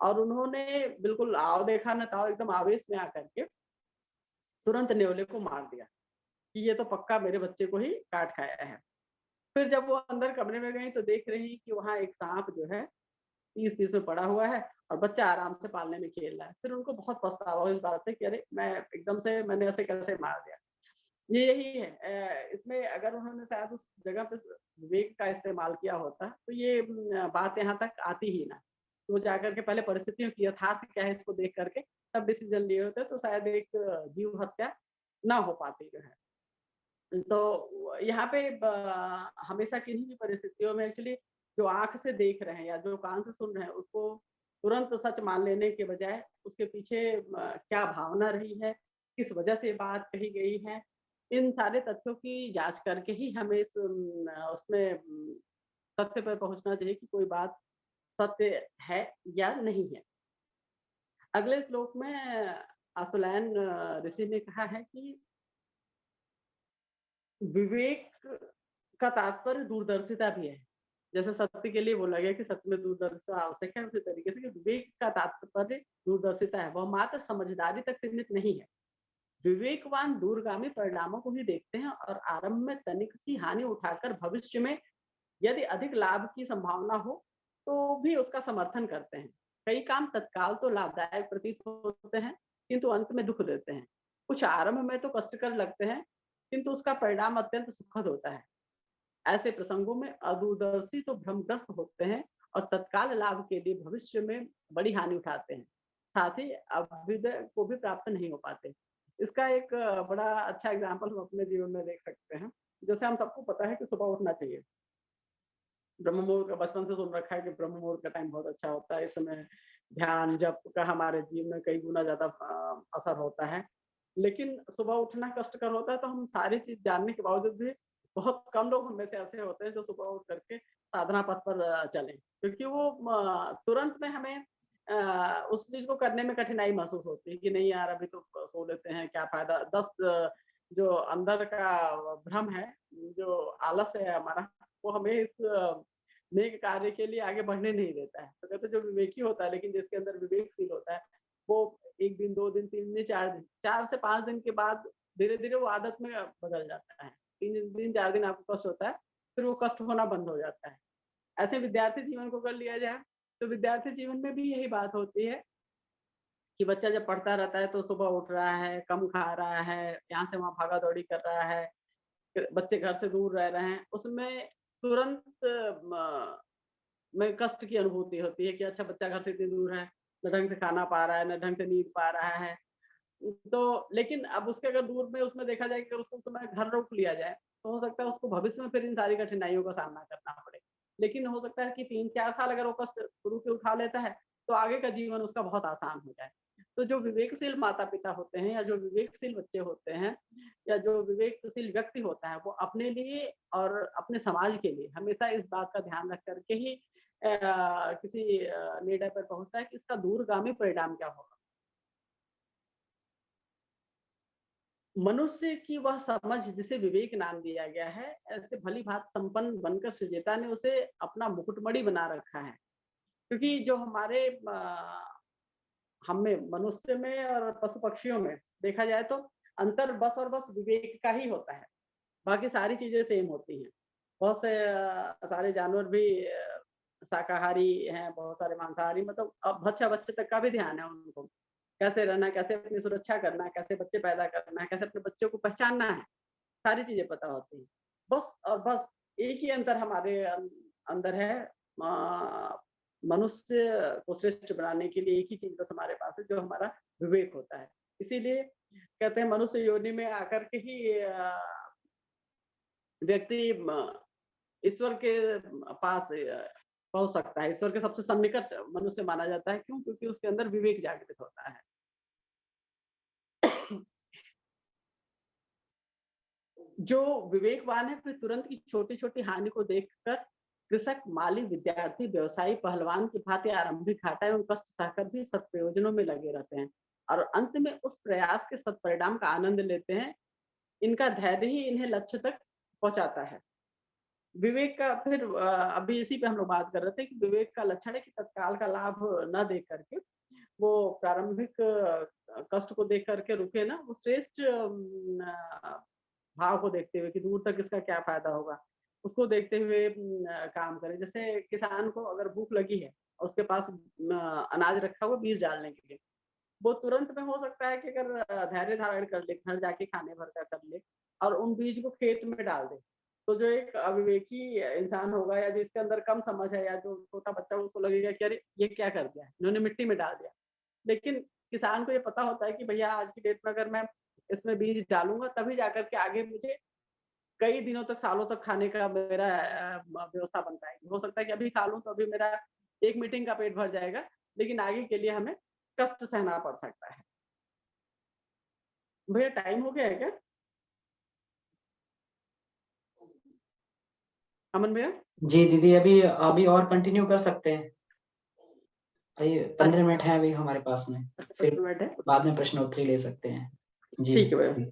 और उन्होंने बिल्कुल आओ देखा ना ताओ एकदम आवेश में आकर के तुरंत नेवले को मार दिया कि ये तो पक्का मेरे बच्चे को ही काट खाया है। फिर जब वो अंदर कमरे में गई तो देख रही कि वहाँ एक साँप जो है 30-30 में पड़ा हुआ है और बच्चा आराम से पालने में खेल रहा है। फिर उनको बहुत पछतावा हुआ इस बात से कि अरे! मैं एकदम से मैंने ऐसे कैसे मार दिया। ये यही है इसमें अगर उन्होंने शायद उस जगह पे विवेक का इस्तेमाल किया होता, तो ये बात यहाँ तक आती ही ना। तो जाकर के पहले परिस्थितियों की यथार्थ क्या है इसको देख कर के तब डिसीज़न लिए होते तो शायद एक जीव हत्या ना हो पाती जो है। तो यहाँ पे हमेशा किन्हीं भी परिस्थितियों में एक्चुअली जो आँख से देख रहे हैं या जो कान से सुन रहे हैं उसको तुरंत सच मान लेने के बजाय उसके पीछे क्या भावना रही है, किस वजह से बात कही गई है, इन सारे तथ्यों की जाँच करके ही हमें उसमें तथ्य पर पहुँचना चाहिए कि कोई बात सत्य है या नहीं है। अगले श्लोक में आसुलैन ऋषि ने कहा है कि विवेक का तात्पर्य दूरदर्शिता भी है। जैसे सत्य के लिए बोला गया कि सत्य में दूरदर्शिता आवश्यक है, उसी तरीके से कि विवेक का तात्पर्य दूरदर्शिता है, वह मात्र समझदारी तक सीमित नहीं है। विवेकवान दूरगामी परिणामों को ही देखते हैं और आरंभ में तनिक सी हानि उठाकर भविष्य में यदि अधिक लाभ की संभावना हो, तो भी उसका समर्थन करते हैं। कई काम तत्काल तो लाभदायक प्रतीत होते हैं, किंतु अंत में दुःख देते हैं। कुछ आरंभ में तो कष्टकर लगते हैं, किंतु उसका परिणाम अत्यंत सुखद होता है। ऐसे प्रसंगों में अदूरदर्शी तो भ्रमग्रस्त होते हैं और तत्काल लाभ के लिए भविष्य में बड़ी हानि उठाते हैं। साथ ही अभ्युदय को भी प्राप्त नहीं हो पाते। इसका एक बड़ा अच्छा एग्जाम्पल हम अपने जीवन में देख सकते हैं। जैसे हम सबको पता है कि सुबह उठना चाहिए। ब्रह्म मुहूर्त का बचपन से सुन रखा है कि ब्रह्म मुहूर्त का टाइम बहुत अच्छा होता है। इस समय ध्यान जप का हमारे जीवन में कई गुना ज्यादा असर होता है। लेकिन सुबह उठना कष्टकर होता है, तो हम सारी चीज जानने के बावजूद भी बहुत कम लोग हम में से ऐसे होते हैं जो सुबह उठ करके साधना पथ पर चले, क्योंकि वो तुरंत में हमें उस चीज को करने में कठिनाई महसूस होती है कि नहीं यार अभी तो सो लेते हैं, क्या फायदा। 10 जो अंदर का भ्रम है, जो आलस है हमारा, वो हमें इस नेक कार्य के लिए आगे बढ़ने नहीं देता है। तो कहते हैं जो विवेकी होता है, लेकिन जिसके अंदर विवेकशील होता है, वो 1 दिन, 2 दिन, 3 दिन, 4 दिन, 4 से 5 दिन के बाद धीरे-धीरे वो आदत में बदल जाता है। 3 दिन, 4 दिन आपको कष्ट होता है, फिर वो कष्ट होना बंद हो जाता है। ऐसे विद्यार्थी जीवन को अगर लिया जाए, तो विद्यार्थी जीवन में भी यही बात होती है कि बच्चा जब पढ़ता रहता है तो सुबह उठ रहा है, कम खा रहा है, यहाँ से वहाँ भागा-दौड़ी कर रहा है, बच्चे घर से दूर रह रहे हैं, उसमें तुरंत म में कष्ट की अनुभूति होती है कि अच्छा बच्चा घर से इतनी दूर है, ना ढंग से खाना पा रहा है, ना ढंग से नींद पा रहा है। तो लेकिन अब उसके अगर दूर में उसमें देखा जाए कि अगर उसको उस समय घर रोक लिया जाए, तो हो सकता है उसको भविष्य में फिर इन सारी कठिनाइयों का सामना करना पड़े। लेकिन हो सकता है कि 3-4 साल अगर वो कष्ट शुरू से उठा लेता है, तो आगे का जीवन उसका बहुत आसान हो जाए। तो जो विवेकशील माता-पिता होते हैं, या जो विवेकशील बच्चे होते हैं, या जो विवेकशील व्यक्ति होता है, वो अपने लिए और अपने समाज के लिए हमेशा इस बात का ध्यान रख कर के ही किसी निर्णय पर पहुँचता है कि इसका दूरगामी परिणाम क्या होगा। मनुष्य की वह समझ जिसे विवेक नाम दिया गया है, ऐसे भली भांति संपन्न बनकर सृजेता ने उसे अपना मुकुटमणि बना रखा है। क्योंकि जो हमारे हम में, मनुष्य में और पशु पक्षियों में देखा जाए तो अंतर बस और बस विवेक का ही होता है। बाकी सारी चीजें सेम होती हैं। बहुत से सारे जानवर भी शाकाहारी हैं, बहुत सारे मांसाहारी, मतलब अब बच्चे तक का भी ध्यान है उनको। कैसे रहना, कैसे अपनी सुरक्षा करना है, कैसे बच्चे पैदा करना है, कैसे अपने बच्चों को पहचानना है, सारी चीज़ें पता होती हैं। बस और बस एक ही अंतर हमारे अंदर है। मनुष्य को श्रेष्ठ बनाने के लिए एक ही चीज़ बस हमारे पास है, जो हमारा विवेक होता है। इसीलिए कहते हैं मनुष्य योनि में आकर के ही व्यक्ति ईश्वर के पास पहुँच सकता है। ईश्वर के सबसे सन्निकट मनुष्य माना जाता है। क्यों? क्योंकि उसके अंदर विवेक जागृत होता है। जो विवेकवान है, फिर तुरंत की छोटी-छोटी हानि को देखकर कृषक, माली, विद्यार्थी, व्यवसायी, पहलवान की भांति आरंभिक घाटा एवं कष्ट सहकर भी सत्प्रयोजनों में लगे रहते हैं और अंत में उस प्रयास के सत्परिणाम का आनंद लेते हैं। इनका धैर्य ही इन्हें लक्ष्य तक पहुँचाता है। विवेक का फिर अभी इसी पे हम लोग बात कर रहे थे कि विवेक का लक्षण है कि तत्काल का लाभ न देख करके वो प्रारंभिक कष्ट को देख करके रुके ना, वो श्रेष्ठ भाव को देखते हुए कि दूर तक इसका क्या फायदा होगा, उसको देखते हुए काम करें। जैसे किसान को अगर भूख लगी है और उसके पास अनाज रखा हुआ बीज डालने के लिए, वो तुरंत में हो सकता है कि अगर धैर्य धारण कर ले, घर जाके खाने भर का कर ले और उन बीज को खेत में डाल दे, तो जो एक अविवेकी इंसान होगा या जिसके अंदर कम समझ है या जो छोटा बच्चा, उसको लगेगा कि अरे ये क्या कर दिया, इन्होंने मिट्टी में डाल दिया। लेकिन किसान को ये पता होता है कि भैया आज की डेट में अगर मैं इसमें बीज डालूंगा तभी जाकर के आगे मुझे कई दिनों तक, सालों तक खाने का मेरा व्यवस्था बन पाएगी। हो सकता है कि अभी खा लूं तो अभी मेरा एक मीटिंग का पेट भर जाएगा, लेकिन आगे के लिए हमें कष्ट सहना पड़ सकता है। भैया टाइम हो गया है क्या? अमन भैया? जी दीदी, अभी अभी और कंटिन्यू कर सकते हैं। भाई 15 मिनट अच्छा, है अभी हमारे पास में, फिर मिनट है। बाद में प्रश्न उत्तरी ले सकते हैं। जी ठीक है भैया। जी।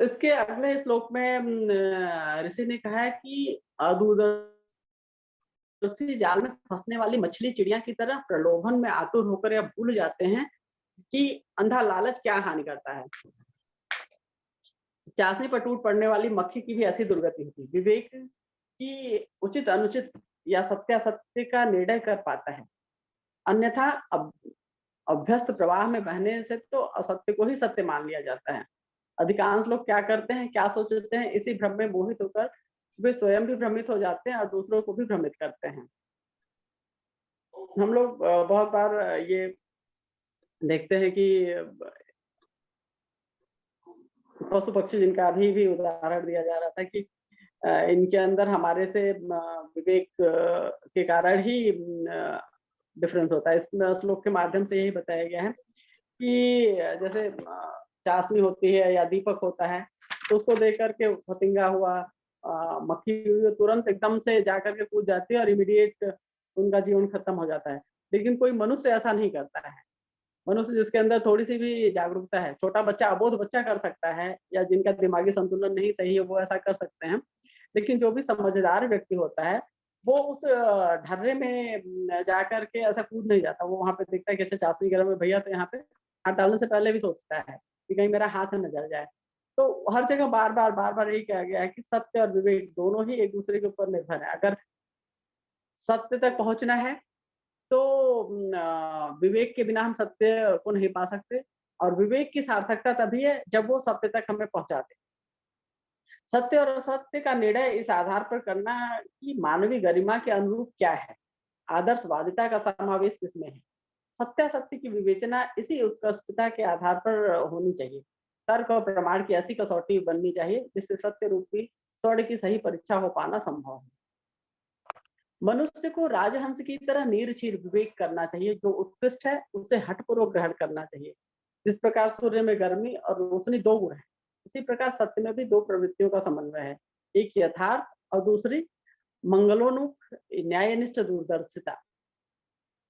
इसके अगले श्लोक में ऋषि ने कहा है कि दूरदर्शी जाल में फंसने वाली मछली चिड़िया की तरह प्रलोभन में आतुर होकर या भूल जाते हैं कि अंधा लालच क्या हानि करता है। चाशनी पर टूट पड़ने वाली मक्खी की भी ऐसी दुर्गति होती है। विवेक की उचित अनुचित या सत्यासत्य का निर्णय कर पाता है, अन्यथा अभ्यस्त प्रवाह में बहने से तो असत्य को ही सत्य मान लिया जाता है। अधिकांश लोग क्या करते हैं, क्या सोचते हैं, इसी भ्रम में मोहित होकर वे स्वयं भी भ्रमित हो जाते हैं और दूसरों को भी भ्रमित करते हैं। हम लोग बहुत बार ये देखते हैं कि पशु पक्षी जिनका अभी भी उदाहरण दिया जा रहा था कि इनके अंदर हमारे से विवेक के कारण ही डिफरेंस होता है। इस श्लोक के माध्यम से यही बताया गया है कि जैसे चाशनी होती है या दीपक होता है, तो उसको देख करके फतिंगा हुआ, मक्खी हुई, तुरंत एकदम से जाकर के कूद जाती है और इमीडिएट उनका जीवन खत्म हो जाता है। लेकिन कोई मनुष्य ऐसा नहीं करता है। मनुष्य जिसके अंदर थोड़ी-सी भी जागरूकता है, छोटा बच्चा, अबोध बच्चा कर सकता है या जिनका दिमागी संतुलन नहीं सही है, वो ऐसा कर सकते हैं। लेकिन जो भी समझदार व्यक्ति होता है, वो उस ढर्रे में जाकर के ऐसा कूद नहीं जाता। वो वहाँ पे देखता है कि अच्छा चाशनी गर्म है भैया, तो यहाँ पे हाथ डालने से पहले भी सोचता है कि कहीं मेरा हाथ ना जल जाए। तो हर जगह बार-बार यही कहा गया है कि सत्य और विवेक दोनों ही एक-दूसरे के ऊपर निर्भर है। अगर सत्य तक पहुँचना है तो विवेक के बिना हम सत्य को नहीं पा सकते, और विवेक की सार्थकता तभी है जब वो सत्य तक हमें पहुँचा दे। सत्य और असत्य का निर्णय इस आधार पर करना कि मानवीय गरिमा के अनुरूप क्या है, आदर्शवादिता का समावेश किसमें है। सत्यासत्य की विवेचना इसी उत्कृष्टता के आधार पर होनी चाहिए। तर्क और प्रमाण की ऐसी कसौटी बननी चाहिए जिससे सत्य रूपी स्वर्ण की सही परीक्षा हो पाना संभव हो। मनुष्य को राजहंस की तरह नीरछीर विवेक करना चाहिए, जो उत्कृष्ट है उसे हठपूर्वक ग्रहण करना चाहिए। जिस प्रकार सूर्य में गर्मी और रोशनी दो गुण है, इसी प्रकार सत्य में भी दो प्रवृत्तियों का समन्वय है, एक यथार्थ और दूसरी मंगलोन्मुख न्यायनिष्ठ दूरदर्शिता।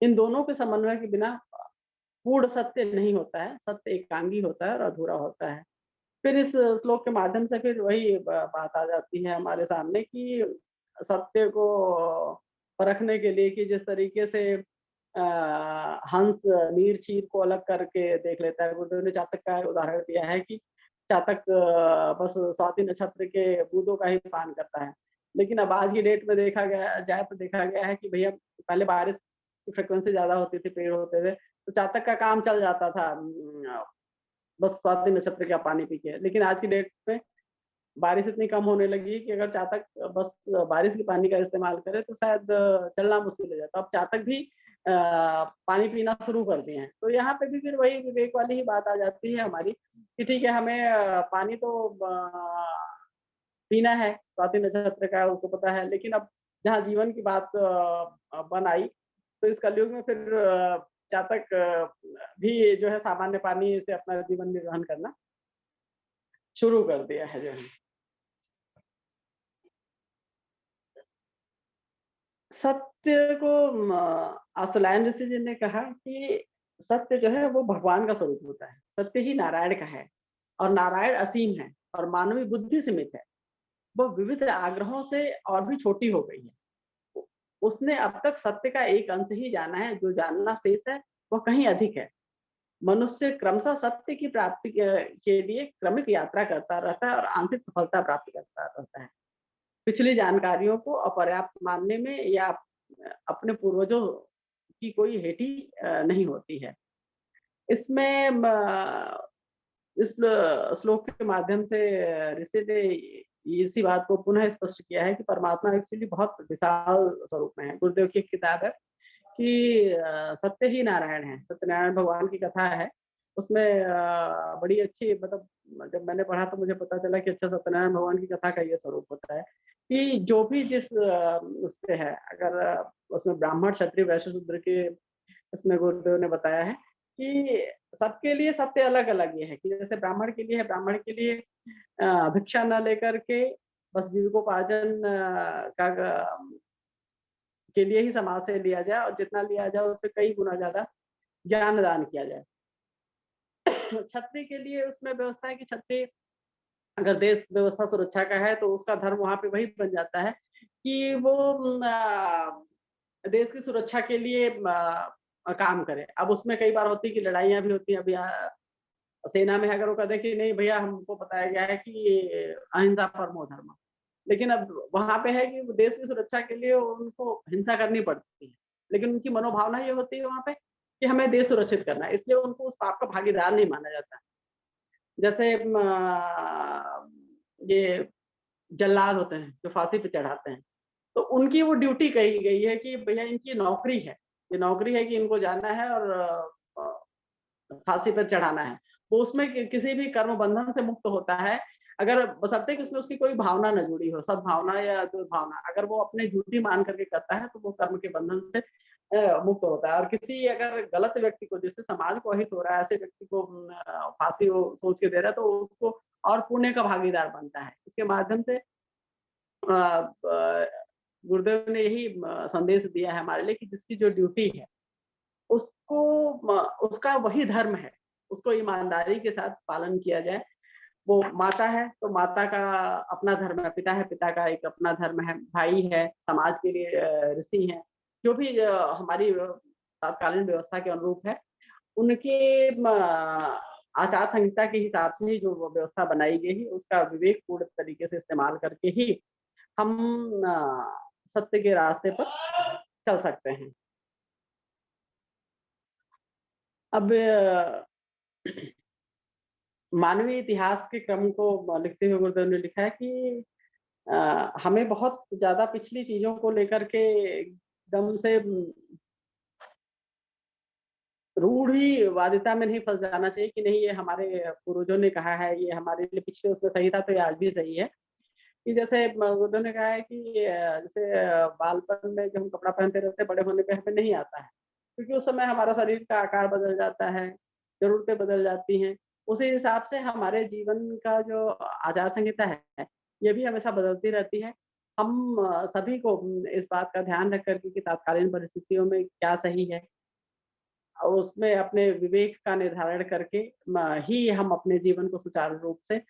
इन दोनों के समन्वय के बिना पूर्ण सत्य नहीं होता है, सत्य एकांगी होता है और अधूरा होता है। फिर इस श्लोक के माध्यम से फिर वही बात आ जाती है हमारे सामने कि सत्य को परखने के लिए कि जिस तरीके से हंस नीर चीर को अलग करके देख लेता है। गुरुदेव ने चातक का उदाहरण दिया है कि चातक बस स्वाति नक्षत्र के बूंदों का ही पान करता है। लेकिन अब आज की डेट में देखा गया जाए तो देखा गया है कि भैया पहले बारिश की फ्रिक्वेंसी ज्यादा होती थी, पेड़ होते थे, तो चातक का काम चल जाता था बस स्वाति नक्षत्र का पानी पी के। लेकिन आज की डेट में बारिश इतनी कम होने लगी है कि अगर चातक बस बारिश के पानी का इस्तेमाल करे तो शायद चलना मुश्किल हो जाता है। अब चातक भी पानी पीना शुरू कर दिए हैं। तो यहाँ पे भी फिर वही विवेक वाली ही बात आ जाती है हमारी कि ठीक है, हमें पानी तो पीना है, स्वाति नक्षत्र का उसको पता है। लेकिन अब जहाँ जीवन की बात बन आई, तो इस कलयुग में फिर चातक भी जो है सामान्य पानी से अपना जीवन निर्वहन करना शुरू कर दिया है जो है। सत्य को आसुलायन ऋषि जी ने कहा कि सत्य जो है वो भगवान का स्वरूप होता है। सत्य ही नारायण का है और नारायण असीम है और मानवीय बुद्धि सीमित है। वो विविध आग्रहों से और भी छोटी हो गई है। उसने अब तक सत्य का एक अंश ही जाना है, जो जानना शेष है वह कहीं अधिक है। मनुष्य क्रमशः सत्य की प्राप्ति के लिए क्रमिक यात्रा करता रहता है और आंशिक सफलता प्राप्त करता रहता है। पिछली जानकारियों को अपर्याप्त मानने में या अपने पूर्वजों की कोई हेठी नहीं होती है। इसमें इस श्लोक के माध्यम से ऋषि ने इसी बात को पुनः स्पष्ट किया है कि परमात्मा एक्चुअली बहुत विशाल स्वरूप में है। गुरुदेव की एक किताब है कि सत्य ही नारायण है, सत्यनारायण भगवान की कथा है। उसमें बड़ी अच्छी, मतलब जब मैंने पढ़ा तो मुझे पता चला कि अच्छा सत्यनारायण भगवान की कथा का ये स्वरूप होता है कि जो भी जिस उस पे है, अगर उसमें ब्राह्मण क्षत्रिय वैश्य शूद्र के इसमें गुरुदेव ने बताया है कि सबके लिए सत्य अलग अलग ये है कि जैसे ब्राह्मण के लिए है, ब्राह्मण के लिए भिक्षा न लेकर के बस जीविकोपार्जन के लिए ही समाज से लिया जाए और जितना लिया जाए उससे कई गुना ज्यादा ज्ञान दान किया जाए। क्षत्रिय के लिए उसमें व्यवस्था है कि क्षत्रिय अगर देश व्यवस्था सुरक्षा का है तो उसका धर्म वहां पे वही बन जाता है कि वो देश की सुरक्षा के लिए काम करे। अब उसमें कई बार होती है कि लड़ाइयां भी होती हैं। अभी सेना में अगर वो कहते कि नहीं भैया हमको बताया गया है कि अहिंसा परमो धर्म, लेकिन अब वहां पे है कि देश की सुरक्षा के लिए उनको हिंसा करनी पड़ती है, लेकिन उनकी मनोभावना ये होती है वहां पे कि हमें देश सुरक्षित करना है, इसलिए उनको उस पाप का भागीदार नहीं माना जाता। जैसे ये जल्लाद होते हैं जो फांसी पे चढ़ाते हैं, तो उनकी वो ड्यूटी कही गई है कि भैया इनकी नौकरी है, ये नौकरी है कि इनको जाना है और फांसी पर चढ़ाना है। वो उसमें किसी भी कर्म बंधन से मुक्त होता है, अगर बशर्ते कि उसमें उसकी कोई भावना न जुड़ी हो, सद्भावना या दुर्भावना। अगर वो अपने ड्यूटी मान करके करता है तो वो कर्म के बंधन से मुक्त होता है। और किसी अगर गलत व्यक्ति को, जिससे समाज को अहित हो रहा है, ऐसे व्यक्ति को फांसी वो सोच के दे रहा है, तो उसको और पुण्य का भागीदार बनता है। इसके माध्यम से गुरुदेव ने यही संदेश दिया है हमारे लिए कि जिसकी जो ड्यूटी है उसको उसका वही धर्म है, उसको ईमानदारी के साथ पालन किया जाए। वो माता है तो माता का अपना धर्म है, पिता है पिता का एक अपना धर्म है, भाई है, समाज के लिए ऋषि हैं, जो भी हमारी तात्कालीन व्यवस्था के अनुरूप है, उनके आचार संहिता के हिसाब से ही जो व्यवस्था बनाई गई है उसका विवेकपूर्ण तरीके से इस्तेमाल करके ही हम सत्य के रास्ते पर चल सकते हैं। अब मानवीय इतिहास के क्रम को लिखते हुए गुरुदेव ने लिखा है कि हमें बहुत ज्यादा पिछली चीजों को लेकर के एकदम से रूढ़िवादिता में नहीं फंस जाना चाहिए कि नहीं ये हमारे पूर्वजों ने कहा है, ये हमारे लिए पिछले उसमें सही था तो ये आज भी सही है। कि जैसे गुरुदेव ने कहा है कि जैसे बालपन में जब हम कपड़ा पहनते रहते हैं, बड़े होने पे हमें नहीं आता है, क्योंकि उस समय हमारा शरीर का आकार बदल जाता है, जरूरतें बदल जाती हैं। उसी हिसाब से हमारे जीवन का जो आचार संहिता है, ये भी हमेशा बदलती रहती है। हम सभी को इस बात का ध्यान रख कर के कि तात्कालीन परिस्थितियों में क्या सही है, और उसमें अपने विवेक का निर्धारण करके ही हम अपने जीवन को सुचारू रूप से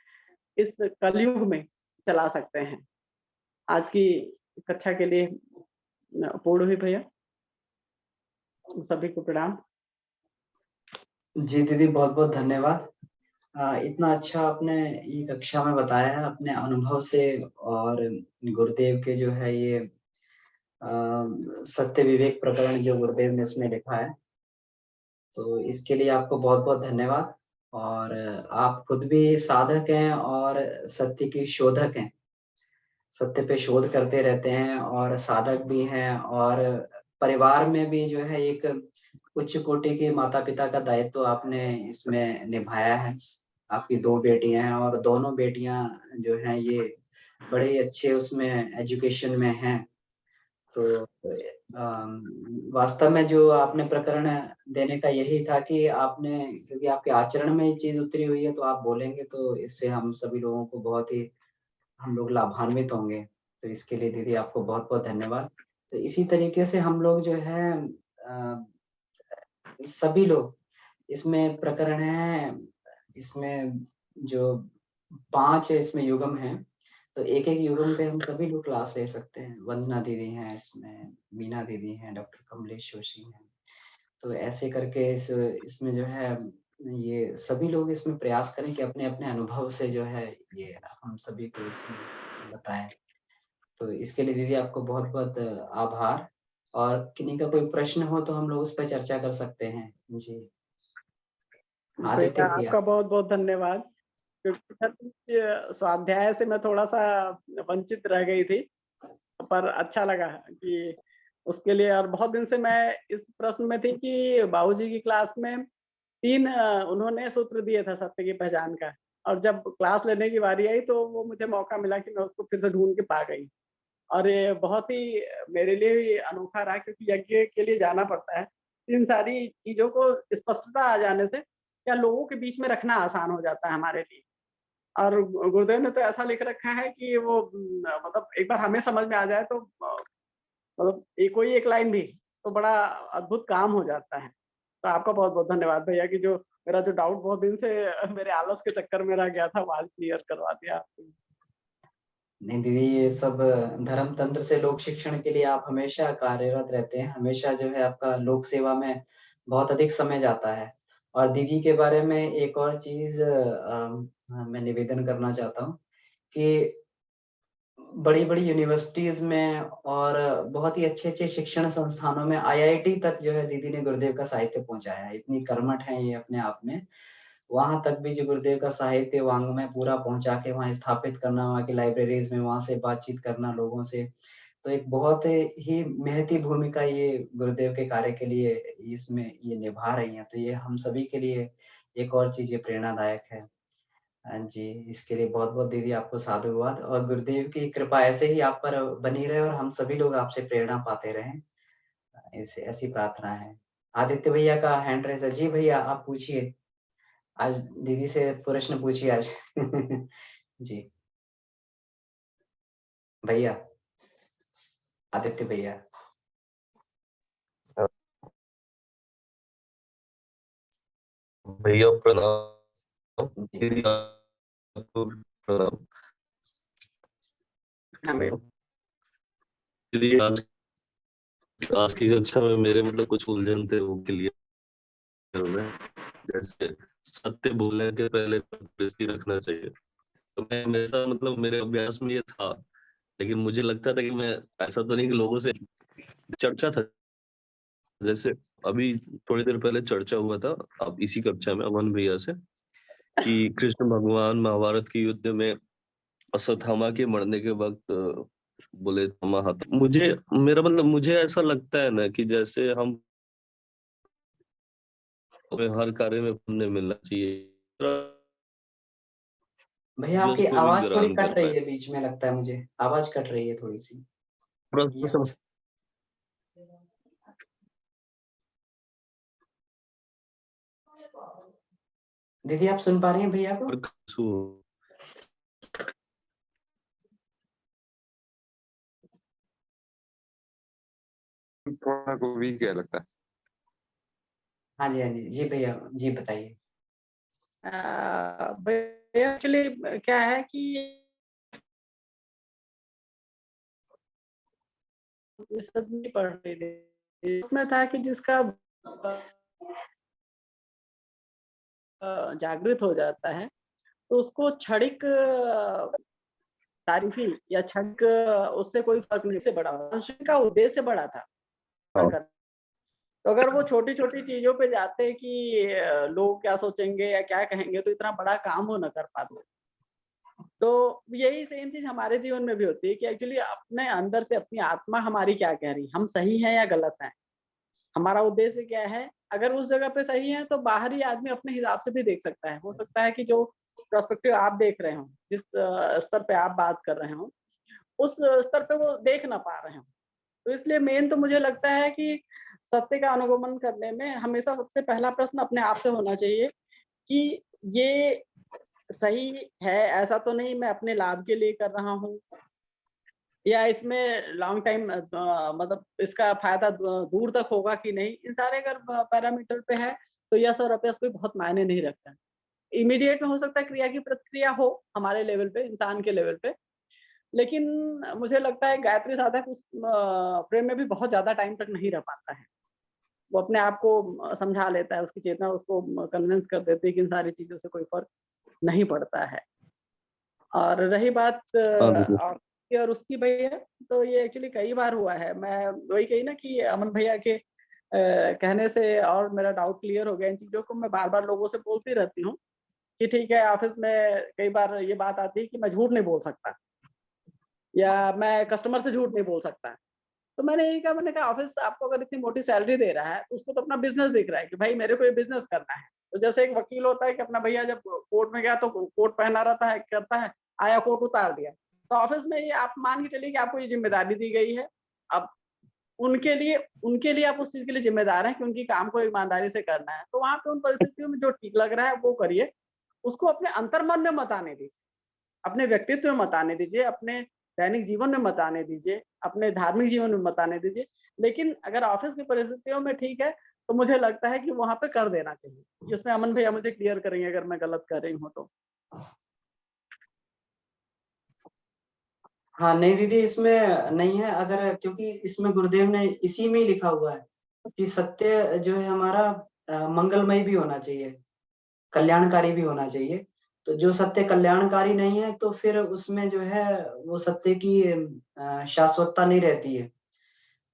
इस कलयुग में चला सकते हैं। आज की कक्षा के लिए पूर्ण हुई भैया, सभी को प्रणाम। जी दीदी, बहुत-बहुत धन्यवाद। इतना अच्छा आपने ये कक्षा में बताया है अपने अनुभव से, और गुरुदेव के जो है ये सत्य विवेक प्रकरण जो गुरुदेव ने इसमें लिखा है, तो इसके लिए आपको बहुत-बहुत धन्यवाद। और आप खुद भी साधक हैं और सत्य की शोधक हैं। सत्य पे शोध करते रहते हैं और साधक भी हैं, और परिवार में भी जो है एक उच्च कोटि के माता-पिता का दायित्व आपने इसमें निभाया है। आपकी 2 बेटियाँ हैं और दोनों बेटियाँ जो हैं ये बड़े अच्छे उसमें एजुकेशन में हैं। तो वास्तव में जो आपने प्रकरण देने का यही था कि आपने, क्योंकि आपके आचरण में ये चीज़ उतरी हुई है तो आप बोलेंगे तो इससे हम सभी लोगों को बहुत ही, हम लोग लाभान्वित होंगे। तो इसके लिए दीदी आपको बहुत-बहुत धन्यवाद। तो इसी तरीके से हम लोग जो है सभी लोग इसमें प्रकरण हैं, इसमें जो 5 इसमें युगम हैं, तो एक-एक युगम पे हम सभी लोग क्लास ले सकते हैं। वंदना दीदी हैं इसमें, मीना दीदी हैं, डॉक्टर कमलेश जोशी हैं। तो ऐसे करके इसमें जो है ये सभी लोग इसमें प्रयास करें कि अपने-अपने अनुभव से जो है ये हम सभी को इसमें बताएँ। तो इसके लिए दीदी आपको बहुत-बहुत आभार, और किन्हीं का कोई प्रश्न हो तो हम लोग उस पे चर्चा कर सकते हैं। जी। आदित्य भैया भैया। आपका बहुत-बहुत धन्यवाद, क्योंकि स्वाध्याय से मैं थोड़ा-सा वंचित रह गई थी, पर अच्छा लगा कि उसके लिए। और बहुत दिन से मैं इस प्रश्न में थी कि बाबूजी की क्लास में 3 उन्होंने सूत्र दिए थे सत्य की पहचान का, और जब क्लास लेने की बारी आई तो वो मुझे मौका मिला कि मैं उसको फिर से ढूँढ के पा गई। और ये बहुत ही मेरे लिए भी अनोखा रहा, क्योंकि यज्ञ के लिए जाना पड़ता है। इन सारी चीज़ों को स्पष्टता आ जाने से क्या लोगों के बीच में रखना आसान हो जाता है हमारे लिए। और गुरुदेव ने तो ऐसा लिख रखा है कि वो मतलब एक बार हमें समझ में आ जाए तो मतलब कोई एक लाइन भी तो बड़ा अद्भुत काम हो जाता है। तो आपका बहुत-बहुत धन्यवाद भैया कि जो मेरा जो डाउट बहुत दिन से मेरे आलस के चक्कर में रह गया था, वो आज क्लियर करवा दिया आपने। नहीं दीदी, ये सब धर्म तंत्र से लोक शिक्षण के लिए आप हमेशा कार्यरत रहते हैं। हमेशा जो है आपका लोक सेवा में बहुत अधिक समय जाता है। और दीदी के बारे में एक और चीज़ मैं निवेदन करना चाहता हूँ कि बड़ी-बड़ी यूनिवर्सिटीज़ में और बहुत ही अच्छे-अच्छे शिक्षण संस्थानों में आईआईटी तक जो है दीदी ने गुरुदेव का साहित्य पहुँचाया है। इतनी कर्मठ हैं ये अपने आप में। वहाँ तक भी जो गुरुदेव का साहित्य वाङ्मय पूरा पहुँचा के वहाँ स्थापित करना, वहाँ की लाइब्रेरीज़ में वहाँ से बातचीत करना लोगों से, तो एक बहुत ही महती भूमिका ये गुरुदेव के कार्य के लिए इसमें ये निभा रही हैं। तो ये हम सभी के लिए एक और चीज ये प्रेरणादायक है। हाँ जी, इसके लिए बहुत-बहुत दीदी आपको साधुवाद, और गुरुदेव की कृपा ऐसे ही आप पर बनी रहे और हम सभी लोग आपसे प्रेरणा पाते रहें। ऐसे ऐसी प्रार्थना है। आदित्य भैया का हैंड रेज़ है। जी भैया, आप पूछिए। आज दीदी से प्रश्न पूछिए आज। जी, भैया, आदित्य भैया। भैया प्रणाम। जी, दीदी आपको भी प्रणाम। हाँ भैया। दीदी आज की कक्षा में मेरे मतलब कुछ उलझन थे, वो क्लियर हुए। जैसे सत्य बोलने के पहले परिस्थिति रखना चाहिए, तो मैं हमेशा मतलब मेरे अभ्यास में ये था, लेकिन मुझे लगता था कि मैं ऐसा तो नहीं कि लोगों से चर्चा था। जैसे अभी थोड़ी देर पहले चर्चा हुआ था अब इसी कक्षा में अमन भैया से, कि कृष्ण भगवान महाभारत के युद्ध में अश्वत्थामा के मरने के वक्त बोले मुझे मेरा मतलब मुझे ऐसा लगता है ना कि जैसे हम हर कार्य में पुण्य मिलना चाहिए, भैया आपकी को भी आवाज़ थोड़ी ग्रहण कट कर रही पाए। है बीच में, लगता है मुझे। आवाज़ कट रही है थोड़ी-सी। ये हो सक दीदी आप सुन पा रही हैं भैया को? थोड़ा को वीक है लगता है। हाँ जी, हाँ जी। जी भैया, जी बताइए। भैया एक्चुअली क्या है कि ये सब नहीं पढ़ रही थी। उसमें था कि जिसका जागृत हो जाता है, तो उसको क्षणिक तारीफी या क्षणिक उससे कोई फर्क नहीं से बड़ा मनुष्य का उद्देश्य बड़ा था। तो अगर वो छोटी-छोटी चीज़ों पे जाते कि लोग क्या सोचेंगे या क्या कहेंगे, तो इतना बड़ा काम वो ना कर पाते। तो यही सेम चीज़ हमारे जीवन में भी होती है कि एक्चुअली अपने अंदर से अपनी आत्मा हमारी क्या कह रही है, हम सही हैं या गलत हैं? हमारा उद्देश्य क्या है? अगर उस जगह पे सही है तो बाहरी आदमी अपने हिसाब से भी देख सकता है। हो सकता है कि जो पर्सपेक्टिव आप देख रहे हो, जिस स्तर पे आप बात कर रहे हो, उस स्तर पे वो देख ना पा रहे हो। तो इसलिए मेन तो मुझे लगता है कि सत्य का अनुगमन करने में हमेशा सबसे पहला प्रश्न अपने आप से होना चाहिए कि ये सही है, ऐसा तो नहीं मैं अपने लाभ के लिए कर रहा हूँ या इसमें लॉन्ग टाइम मतलब इसका फ़ायदा दूर तक होगा कि नहीं। इन सारे अगर पैरामीटर पे है, तो यस और अपयस कोई बहुत मायने नहीं रखता है। इमीडिएट में हो सकता है क्रिया की प्रतिक्रिया हो हमारे लेवल पे, इंसान के लेवल पे, लेकिन मुझे लगता है गायत्री साधक उस फ्रेम में भी बहुत ज़्यादा टाइम तक नहीं रह पाता है। वो अपने आप को समझा लेता है, उसकी चेतना उसको कन्विंस कर देती है कि इन सारी चीज़ों से कोई फ़र्क नहीं पड़ता है। और रही बात हाँ दीदी। आपकी और उसकी भैया, तो ये एक्चुअली कई बार हुआ है। मैं वही कही ना कि अमन भैया के कहने से और मेरा डाउट क्लियर हो गया। इन चीज़ों को मैं बार-बार लोगों से बोलती रहती हूँ कि ठीक है, ऑफ़िस में कई बार ये बात आती है कि मैं झूठ नहीं बोल सकता या मैं कस्टमर से झूठ नहीं बोल सकता। तो मैंने यही कहा, मैंने कहा ऑफ़िस आपको अगर इतनी मोटी सैलरी दे रहा है, तो उसको तो अपना बिज़नेस दिख रहा है कि भाई मेरे को ये बिज़नेस करना है। तो जैसे एक वकील होता है कि अपना भैया जब कोर्ट में गया तो कोट पहना रहता है, करता है, आया कोट उतार दिया। तो ऑफ़िस में ये आप मान के चलिए कि आपको ये ज़िम्मेदारी दी गई है। अब उनके लिए आप उस चीज़ के लिए ज़िम्मेदार हैं कि उनकी काम को ईमानदारी से करना है। तो वहाँ पे उन परिस्थितियों में जो ठीक लग रहा है वो करिए। उसको अपने अंतर्मन में मत आने दीजिए। अपने व्यक्तित्व में मत आने दीजिए, अपने दैनिक जीवन में मत आने दीजिए, अपने धार्मिक जीवन में मत आने दीजिए। लेकिन अगर ऑफ़िस की परिस्थितियों में ठीक है, तो मुझे लगता है कि वहाँ पे कर देना चाहिए। इसमें अमन भैया मुझे क्लियर करेंगे अगर मैं गलत कर रही हूँ तो। हाँ, नहीं दीदी इसमें नहीं है, अगर क्योंकि इसमें गुरुदेव ने इसी में ही लिखा हुआ है कि सत्य जो है हमारा मंगलमय भी होना चाहिए, कल्याणकारी भी होना चाहिए। तो जो सत्य कल्याणकारी नहीं है, तो फिर उसमें जो है वो सत्य की शाश्वतता नहीं रहती है।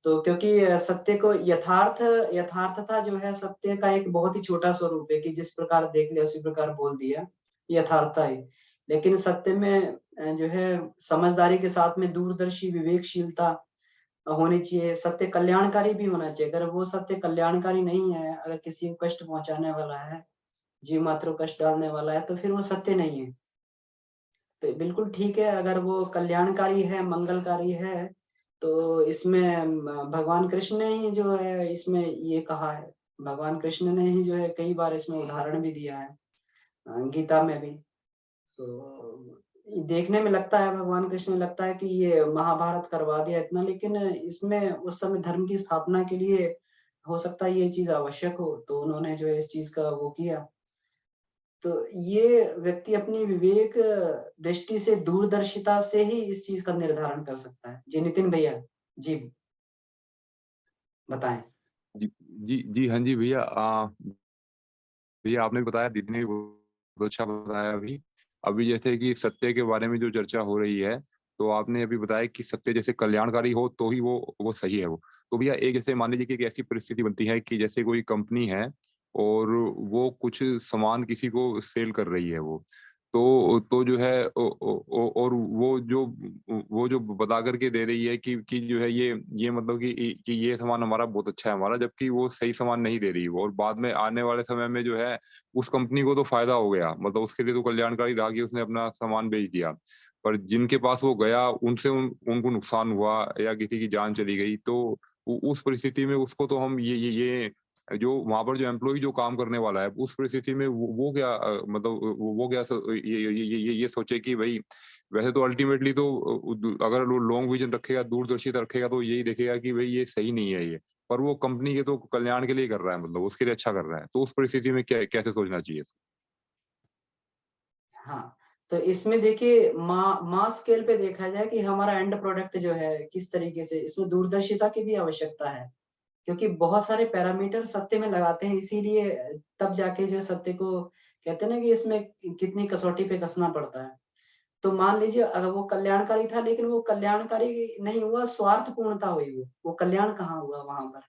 तो क्योंकि सत्य को यथार्थता जो है सत्य का एक बहुत ही छोटा स्वरूप है कि जिस प्रकार देख लिया उसी प्रकार बोल दिया, यथार्थता है। लेकिन सत्य में जो है समझदारी के साथ में दूरदर्शी विवेकशीलता होनी चाहिए, सत्य कल्याणकारी भी होना चाहिए। अगर वो सत्य कल्याणकारी नहीं है, अगर किसी को कष्ट पहुँचाने वाला है, जीव मात्र को कष्ट डालने वाला है, तो फिर वो सत्य नहीं है। तो बिल्कुल ठीक है, अगर वो कल्याणकारी है, मंगलकारी है, तो इसमें भगवान कृष्ण ने ही जो है इसमें ये कहा है। भगवान कृष्ण ने ही जो है कई बार इसमें उदाहरण भी दिया है, गीता में भी। तो देखने में लगता है, भगवान कृष्ण ने लगता है कि ये महाभारत करवा दिया इतना, लेकिन इसमें उस समय धर्म की स्थापना के लिए हो सकता है ये चीज़ आवश्यक हो, तो उन्होंने जो है इस चीज़ का वो किया। तो ये व्यक्ति अपनी विवेक दृष्टि से, दूरदर्शिता से ही इस चीज़ का निर्धारण कर सकता है। जी, नितिन भैया, जी बताएँ? जी, जी, हाँ जी भैया। भैया आपने बताया, दीदी ने बहुत अच्छा बताया अभी। अभी जैसे कि सत्य के बारे में जो चर्चा हो रही है, तो आपने अभी बताया कि सत्य जैसे कल्याणकारी हो तो ही वो सही है वो। तो भैया एक जैसे मान लीजिए कि एक ऐसी परिस्थिति बनती है कि जैसे कोई कंपनी है और वो कुछ सामान किसी को सेल कर रही है वो। तो जो है और वो जो बता कर के दे रही है कि जो है ये मतलब कि ये सामान हमारा बहुत अच्छा है हमारा, जबकि वो सही सामान नहीं दे रही वो, और बाद में आने वाले समय में जो है उस कंपनी को तो फायदा हो गया, मतलब उसके लिए तो कल्याणकारी रहा कि उसने अपना सामान बेच दिया। पर जिनके पास वो गया उनसे उनको नुकसान हुआ या किसी की जान चली गई, तो उस परिस्थिति में उसको तो हम ये जो वहां पर जो एम्प्लॉय जो काम करने वाला है, उस परिस्थिति में वो क्या मतलब वो क्या ये सोचे कि भाई वैसे तो अल्टीमेटली तो अगर वो लॉन्ग विजन रखेगा, दूरदर्शिता रखेगा, तो यही देखेगा कि भाई ये सही नहीं है ये, पर वो कंपनी के तो कल्याण के लिए कर रहा है, मतलब उसके लिए अच्छा कर रहा है। तो उस परिस्थिति में कैसे सोचना चाहिए? हाँ, तो इसमें देखिए मास स्केल पे देखा जाए कि हमारा एंड प्रोडक्ट जो है किस तरीके से, इसमें दूरदर्शिता की भी आवश्यकता है। क्योंकि बहुत सारे पैरामीटर सत्य में लगाते हैं, इसीलिए तब जाके जो सत्य को कहते हैं ना कि इसमें कितनी कसौटी पे कसना पड़ता है। तो मान लीजिए अगर वो कल्याणकारी था, लेकिन वो कल्याणकारी नहीं हुआ, स्वार्थपूर्णता हुई वो कल्याण कहाँ हुआ वहाँ पर?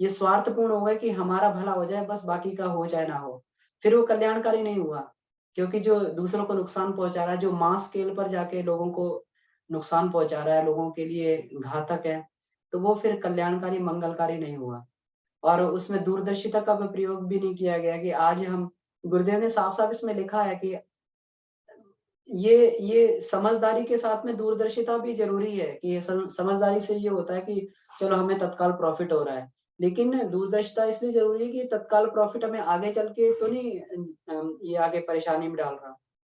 ये स्वार्थपूर्ण हो गया कि हमारा भला हो जाए, बस बाकी का हो चाहे ना हो। फिर वो कल्याणकारी नहीं हुआ, क्योंकि जो दूसरों को नुकसान पहुँचा रहा है, जो मास स्केल पर जाके लोगों को नुकसान पहुँचा रहा है, लोगों के लिए घातक है, तो वो फिर कल्याणकारी, मंगलकारी नहीं हुआ। और उसमें दूरदर्शिता का भी प्रयोग भी नहीं किया गया कि आज हम, गुरुदेव ने साफ-साफ इसमें लिखा है कि ये समझदारी के साथ में दूरदर्शिता भी ज़रूरी है कि ये समझदारी से ये होता है कि चलो हमें तत्काल प्रॉफ़िट हो रहा है। लेकिन दूरदर्शिता इसलिए ज़रूरी है कि तत्काल प्रॉफ़िट हमें आगे चल के तो नहीं ये आगे परेशानी में डाल रहा।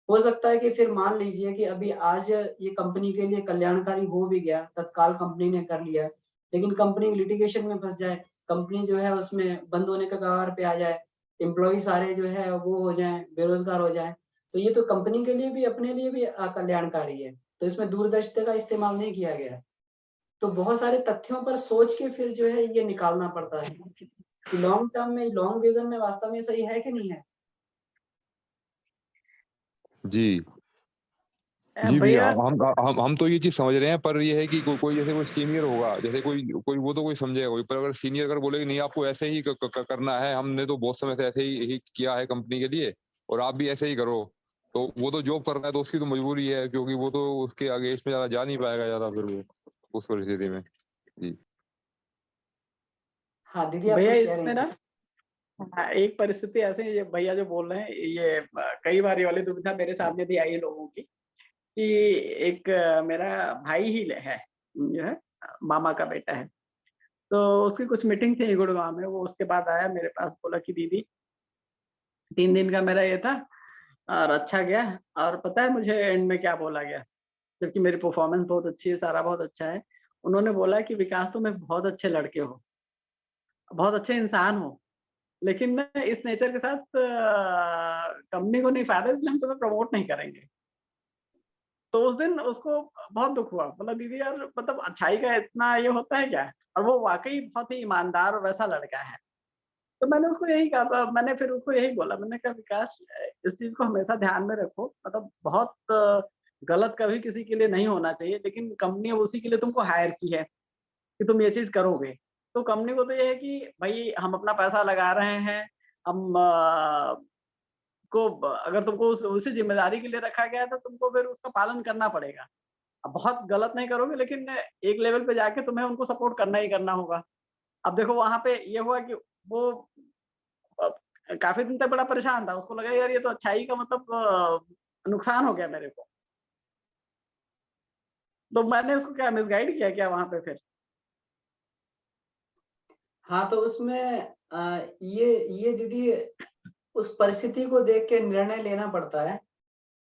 हो सकता है कि फिर मान लीजिए कि अभी आज ये कंपनी के लिए कल्याणकारी हो भी गया, तत्काल कंपनी ने कर लिया, लेकिन कंपनी लिटिगेशन में फँस जाए, कंपनी जो है उसमें बंद होने के कगार पे आ जाए, एम्प्लॉयी सारे जो है वो हो जाएँ, बेरोज़गार हो जाएँ। तो ये तो कंपनी के लिए भी, अपने लिए भी कल्याणकारी है। तो इसमें दूरदर्शिता का इस्तेमाल नहीं किया गया है। तो बहुत सारे तथ्यों पर सोच के फिर जो है ये निकालना पड़ता है कि लॉन्ग टर्म में, लॉन्ग विज़न में वास्तव में सही है कि नहीं है? जी। जी भैया, भैया हम तो ये चीज़ समझ रहे हैं, पर ये है कि कोई जैसे कोई सीनियर होगा, जैसे कोई कोई वो तो कोई समझेगा कोई, पर अगर सीनियर अगर बोले कि नहीं आपको ऐसे ही करना है, हमने तो बहुत समय से ऐसे ही किया है कंपनी के लिए और आप भी ऐसे ही करो, तो वो तो जॉब कर रहा है तो उसकी तो मजबूरी है, क्योंकि वो तो उसके आगे इसमें ज़्यादा जा नहीं पाएगा ज़्यादा फिर वो, उस परिस्थिति में। जी। हाँ, दीदी आप भैया कुछ कह रही इसमें ना थी। हाँ, एक परिस्थिति ऐसे है, ये भैया जो बोल रहे हैं ये कई बार ये वाली दुविधा मेरे सामने भी आई है लोगों की कि एक मेरा भाई ही है जो है मामा का बेटा है। तो उसकी कुछ मीटिंग थी गुड़गांव में, वो उसके बाद आया मेरे पास, बोला कि दीदी 3 दिन का मेरा ये था और अच्छा गया, और पता है मुझे एंड में क्या बोला गया? जबकि मेरी परफॉर्मेंस बहुत अच्छी है, सारा बहुत अच्छा है। उन्होंने बोला कि विकास तुम एक बहुत अच्छे लड़के हो, बहुत अच्छे इंसान हो, लेकिन ना इस नेचर के साथ कंपनी को नहीं फ़ायदा, इसलिए हम तुम्हें प्रमोट नहीं करेंगे। तो उस दिन उसको बहुत दुःख हुआ, बोला दीदी यार मतलब अच्छाई का इतना ये होता है क्या? और वो वाक़ई बहुत ही ईमानदार और वैसा लड़का है। तो मैंने उसको यही कहा, मैंने फिर उसको यही बोला, मैंने कहा विकास इस चीज़ को हमेशा ध्यान में रखो, मतलब बहुत गलत कभी किसी के लिए नहीं होना चाहिए, लेकिन कंपनी उसी के लिए तुमको हायर की है कि तुम ये चीज़ करोगे। तो कंपनी को तो ये है कि भई हम अपना पैसा लगा रहे हैं, हम अगर तुमको उसी ज़िम्मेदारी के लिए रखा गया है तो तुमको फिर उसका पालन करना पड़ेगा। अब बहुत गलत नहीं करोगे, लेकिन एक लेवल पे जाके तुम्हें उनको सपोर्ट करना ही करना होगा। अब देखो वहाँ पे ये हुआ कि वो काफ़ी दिन तक बड़ा परेशान था, उसको लगा यार ये तो अच्छाई का मतलब नुकसान हो गया मेरे को। तो मैंने उसको क्या मिसगाइड किया क्या वहाँ पे फिर? हाँ, तो उसमें ये दीदी उस परिस्थिति को देख के निर्णय लेना पड़ता है,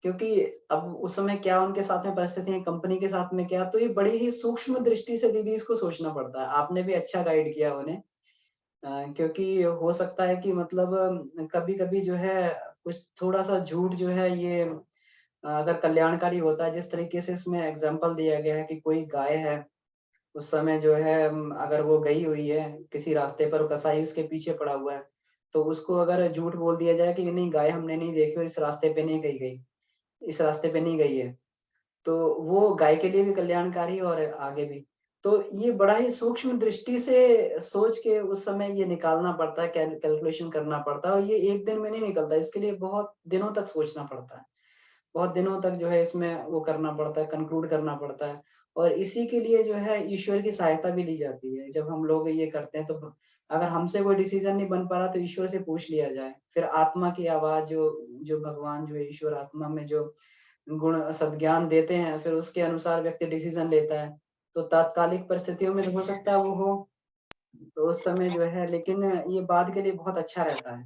क्योंकि अब उस समय क्या उनके साथ में परिस्थितियाँ, कंपनी के साथ में क्या, तो ये बड़ी ही सूक्ष्म दृष्टि से दीदी इसको सोचना पड़ता है। आपने भी अच्छा गाइड किया उन्हें, क्योंकि हो सकता है कि मतलब कभी-कभी जो है कुछ थोड़ा-सा झूठ जो है ये अगर कल्याणकारी होता है, जिस तरीके से इसमें एग्ज़ाम्पल दिया गया है कि कोई गाय है, उस समय जो है अगर वो गई हुई है किसी रास्ते पर, कसाई उसके पीछे पड़ा हुआ है, तो उसको अगर झूठ बोल दिया जाए कि नहीं गाय हमने नहीं देखी और इस रास्ते पे नहीं गई, इस रास्ते पे नहीं गई है, तो वो गाय के लिए भी कल्याणकारी और आगे भी। तो ये बड़ा ही सूक्ष्म दृष्टि से सोच के उस समय ये निकालना पड़ता है, कैलकुलेशन करना पड़ता है, और ये एक दिन में नहीं निकलता, इसके लिए बहुत दिनों तक सोचना पड़ता है। बहुत दिनों तक जो है इसमें वो करना पड़ता है, कंक्लूड करना पड़ता है, और इसी के लिए जो है ईश्वर की सहायता भी ली जाती है। जब हम लोग ये करते हैं तो अगर हमसे कोई डिसीज़न नहीं बन पा रहा तो ईश्वर से पूछ लिया जाए। फिर आत्मा की आवाज़ जो जो भगवान जो है ईश्वर आत्मा में जो गुण सद्ज्ञान देते हैं, फिर उसके अनुसार व्यक्ति डिसीज़न लेता है। तो तात्कालिक परिस्थितियों में तो हो सकता है वो हो, तो उस समय जो है, लेकिन ये बाद के लिए बहुत अच्छा रहता है।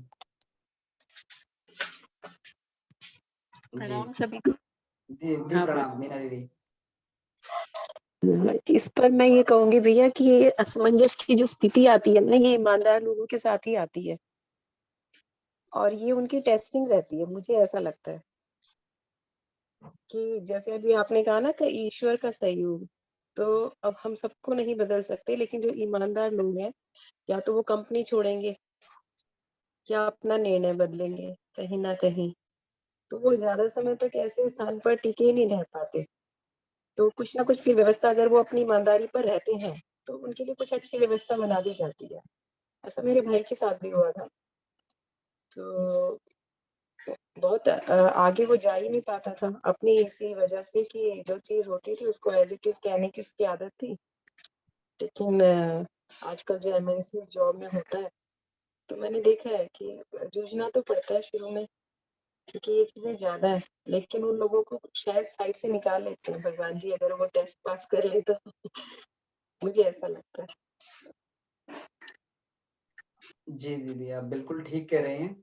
जी। प्रणाम सभी को। दी हाँ, प्रणाम मीना दीदी। इस पर मैं ये कहूँगी भैया कि ये असमंजस की जो स्थिति आती है ना, ये ईमानदार लोगों के साथ ही आती है और ये उनकी टेस्टिंग रहती है, मुझे ऐसा लगता है। कि जैसे अभी आपने कहा ना कि ईश्वर का सहयोग, तो अब हम सबको नहीं बदल सकते, लेकिन जो ईमानदार लोग हैं, या तो वो कंपनी छोड़ेंगे या अपना निर्णय बदलेंगे कहीं न कहीं, तो वो ज़्यादा समय तक ऐसे स्थान पर टिके नहीं रह पाते। तो कुछ ना कुछ भी व्यवस्था अगर वो अपनी ईमानदारी पर रहते हैं, तो उनके लिए कुछ अच्छी व्यवस्था बना दी जाती है। ऐसा मेरे भाई के साथ भी हुआ था। तो बहुत आगे वो जा ही नहीं पाता था, अपनी इसी वजह से कि जो चीज़ होती थी उसको एज़ इट इज़ कहने की उसकी आदत थी। लेकिन आजकल जो एमएनसीज़ जॉब में होता है, तो मैंने देखा है कि जूझना तो पड़ता है शुरू में, क्योंकि ये चीज़ें ज़्यादा है, लेकिन उन लोगों को शायद साइड से निकाल लेते हैं भगवान जी अगर वो टेस्ट पास कर ले तो। मुझे ऐसा लगता है। जी, दीदी आप बिल्कुल ठीक कह रहे हैं।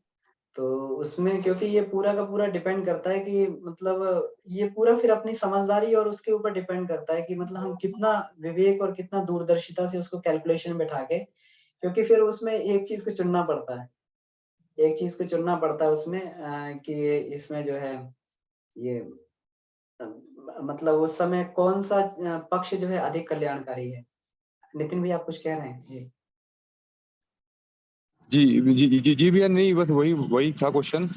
तो उसमें क्योंकि ये पूरा का पूरा डिपेंड करता है कि मतलब ये पूरा फिर अपनी समझदारी और उसके ऊपर डिपेंड करता है कि मतलब हम कितना विवेक और कितना दूरदर्शिता से उसको कैलकुलेशन में बैठा के, क्योंकि फिर उसमें एक चीज़ को चुनना पड़ता है। एक चीज़ को चुनना पड़ता है उसमें कि इसमें जो है ये मतलब उस समय कौन-सा पक्ष जो है अधिक कल्याणकारी है। नितिन भैया आप कुछ कह रहे हैं? जी। जी भैया, नहीं बस वही वही था क्वेश्चन।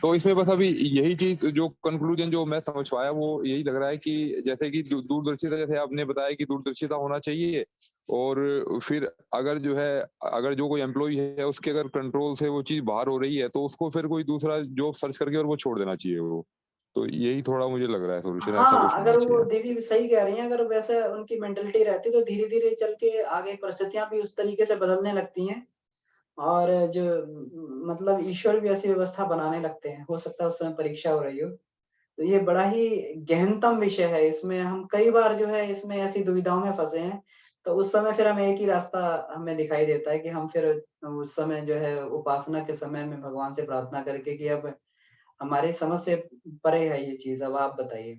तो इसमें बस अभी यही चीज जो कंक्लूजन जो मैं समझ पाया वो यही लग रहा है कि जैसे कि दूरदर्शिता, जैसे आपने बताया कि दूरदर्शिता होना चाहिए, और फिर अगर जो है, अगर जो कोई एम्प्लॉय है उसके अगर कंट्रोल से वो चीज बाहर हो रही है तो उसको फिर कोई दूसरा जॉब सर्च करके और वो छोड़ देना चाहिए वो। तो यही थोड़ा मुझे लग रहा है सोल्यूशन, ऐसा हाँ, कुछ होना अगर वो चाहिए। दीदी सही कह रही हैं, अगर वैसे उनकी मेंटालिटी रहती तो धीरे-धीरे चल के आगे परिस्थितियाँ भी उस तरीके से बदलने लगती हैं, और जो मतलब ईश्वर भी ऐसी व्यवस्था बनाने लगते हैं। हो सकता है उस समय परीक्षा हो रही हो। तो ये बड़ा ही गहनतम विषय है, इसमें हम कई बार जो है इसमें ऐसी दुविधाओं में फँसे हैं। तो उस समय फिर हमें एक ही रास्ता हमें दिखाई देता है कि हम फिर उस समय जो है उपासना के समय में भगवान से प्रार्थना करके कि अब हमारी समझ से परे है ये चीज़, अब आप बताइए।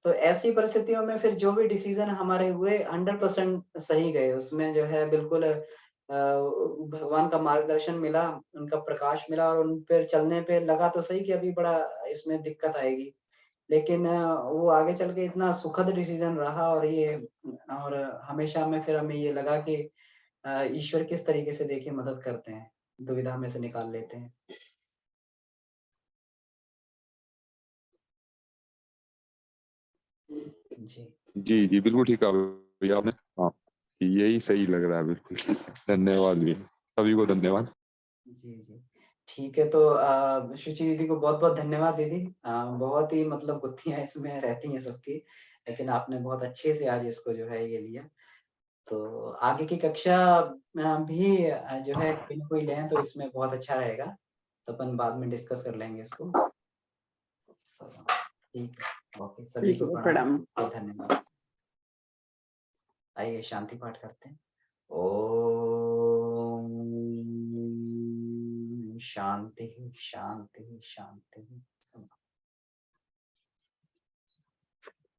तो ऐसी परिस्थितियों में फिर जो भी डिसीज़न हमारे हुए 100% सही गए। उसमें जो है बिल्कुल भगवान का मार्गदर्शन मिला, उनका प्रकाश मिला, और उन पे चलने पे लगा तो सही कि अभी बड़ा इसमें दिक्कत आएगी। लेकिन वो आगे चल के इतना सुखद डिसीज़न रहा, और ये और हमेशा में फिर हमें ये लगा कि ईश्वर किस तरीके से देखिए मदद करते हैं, दुविधा में से निकाल लेते हैं। जी। जी बिल्कुल ठीक कहा भैया आपने। हाँ, यही सही लग रहा है बिल्कुल। धन्यवाद भैया, सभी को धन्यवाद। जी। ठीक है, तो शुचि दीदी को बहुत-बहुत धन्यवाद दीदी। बहुत ही मतलब बुद्धियाँ इसमें रहती हैं सबकी, लेकिन आपने बहुत अच्छे से आज इसको जो है ये लिया। तो आगे की कक्षा भी जो है कोई न कोई लें तो इसमें बहुत अच्छा रहेगा। तो अपन बाद में डिस्कस कर लेंगे इसको। ठीक है, ओके, सभी ठीक को है, प्रणाम प्रणाम। और धन्यवाद। आइए शांति पाठ करते हैं। ओम शांति शांति शांति।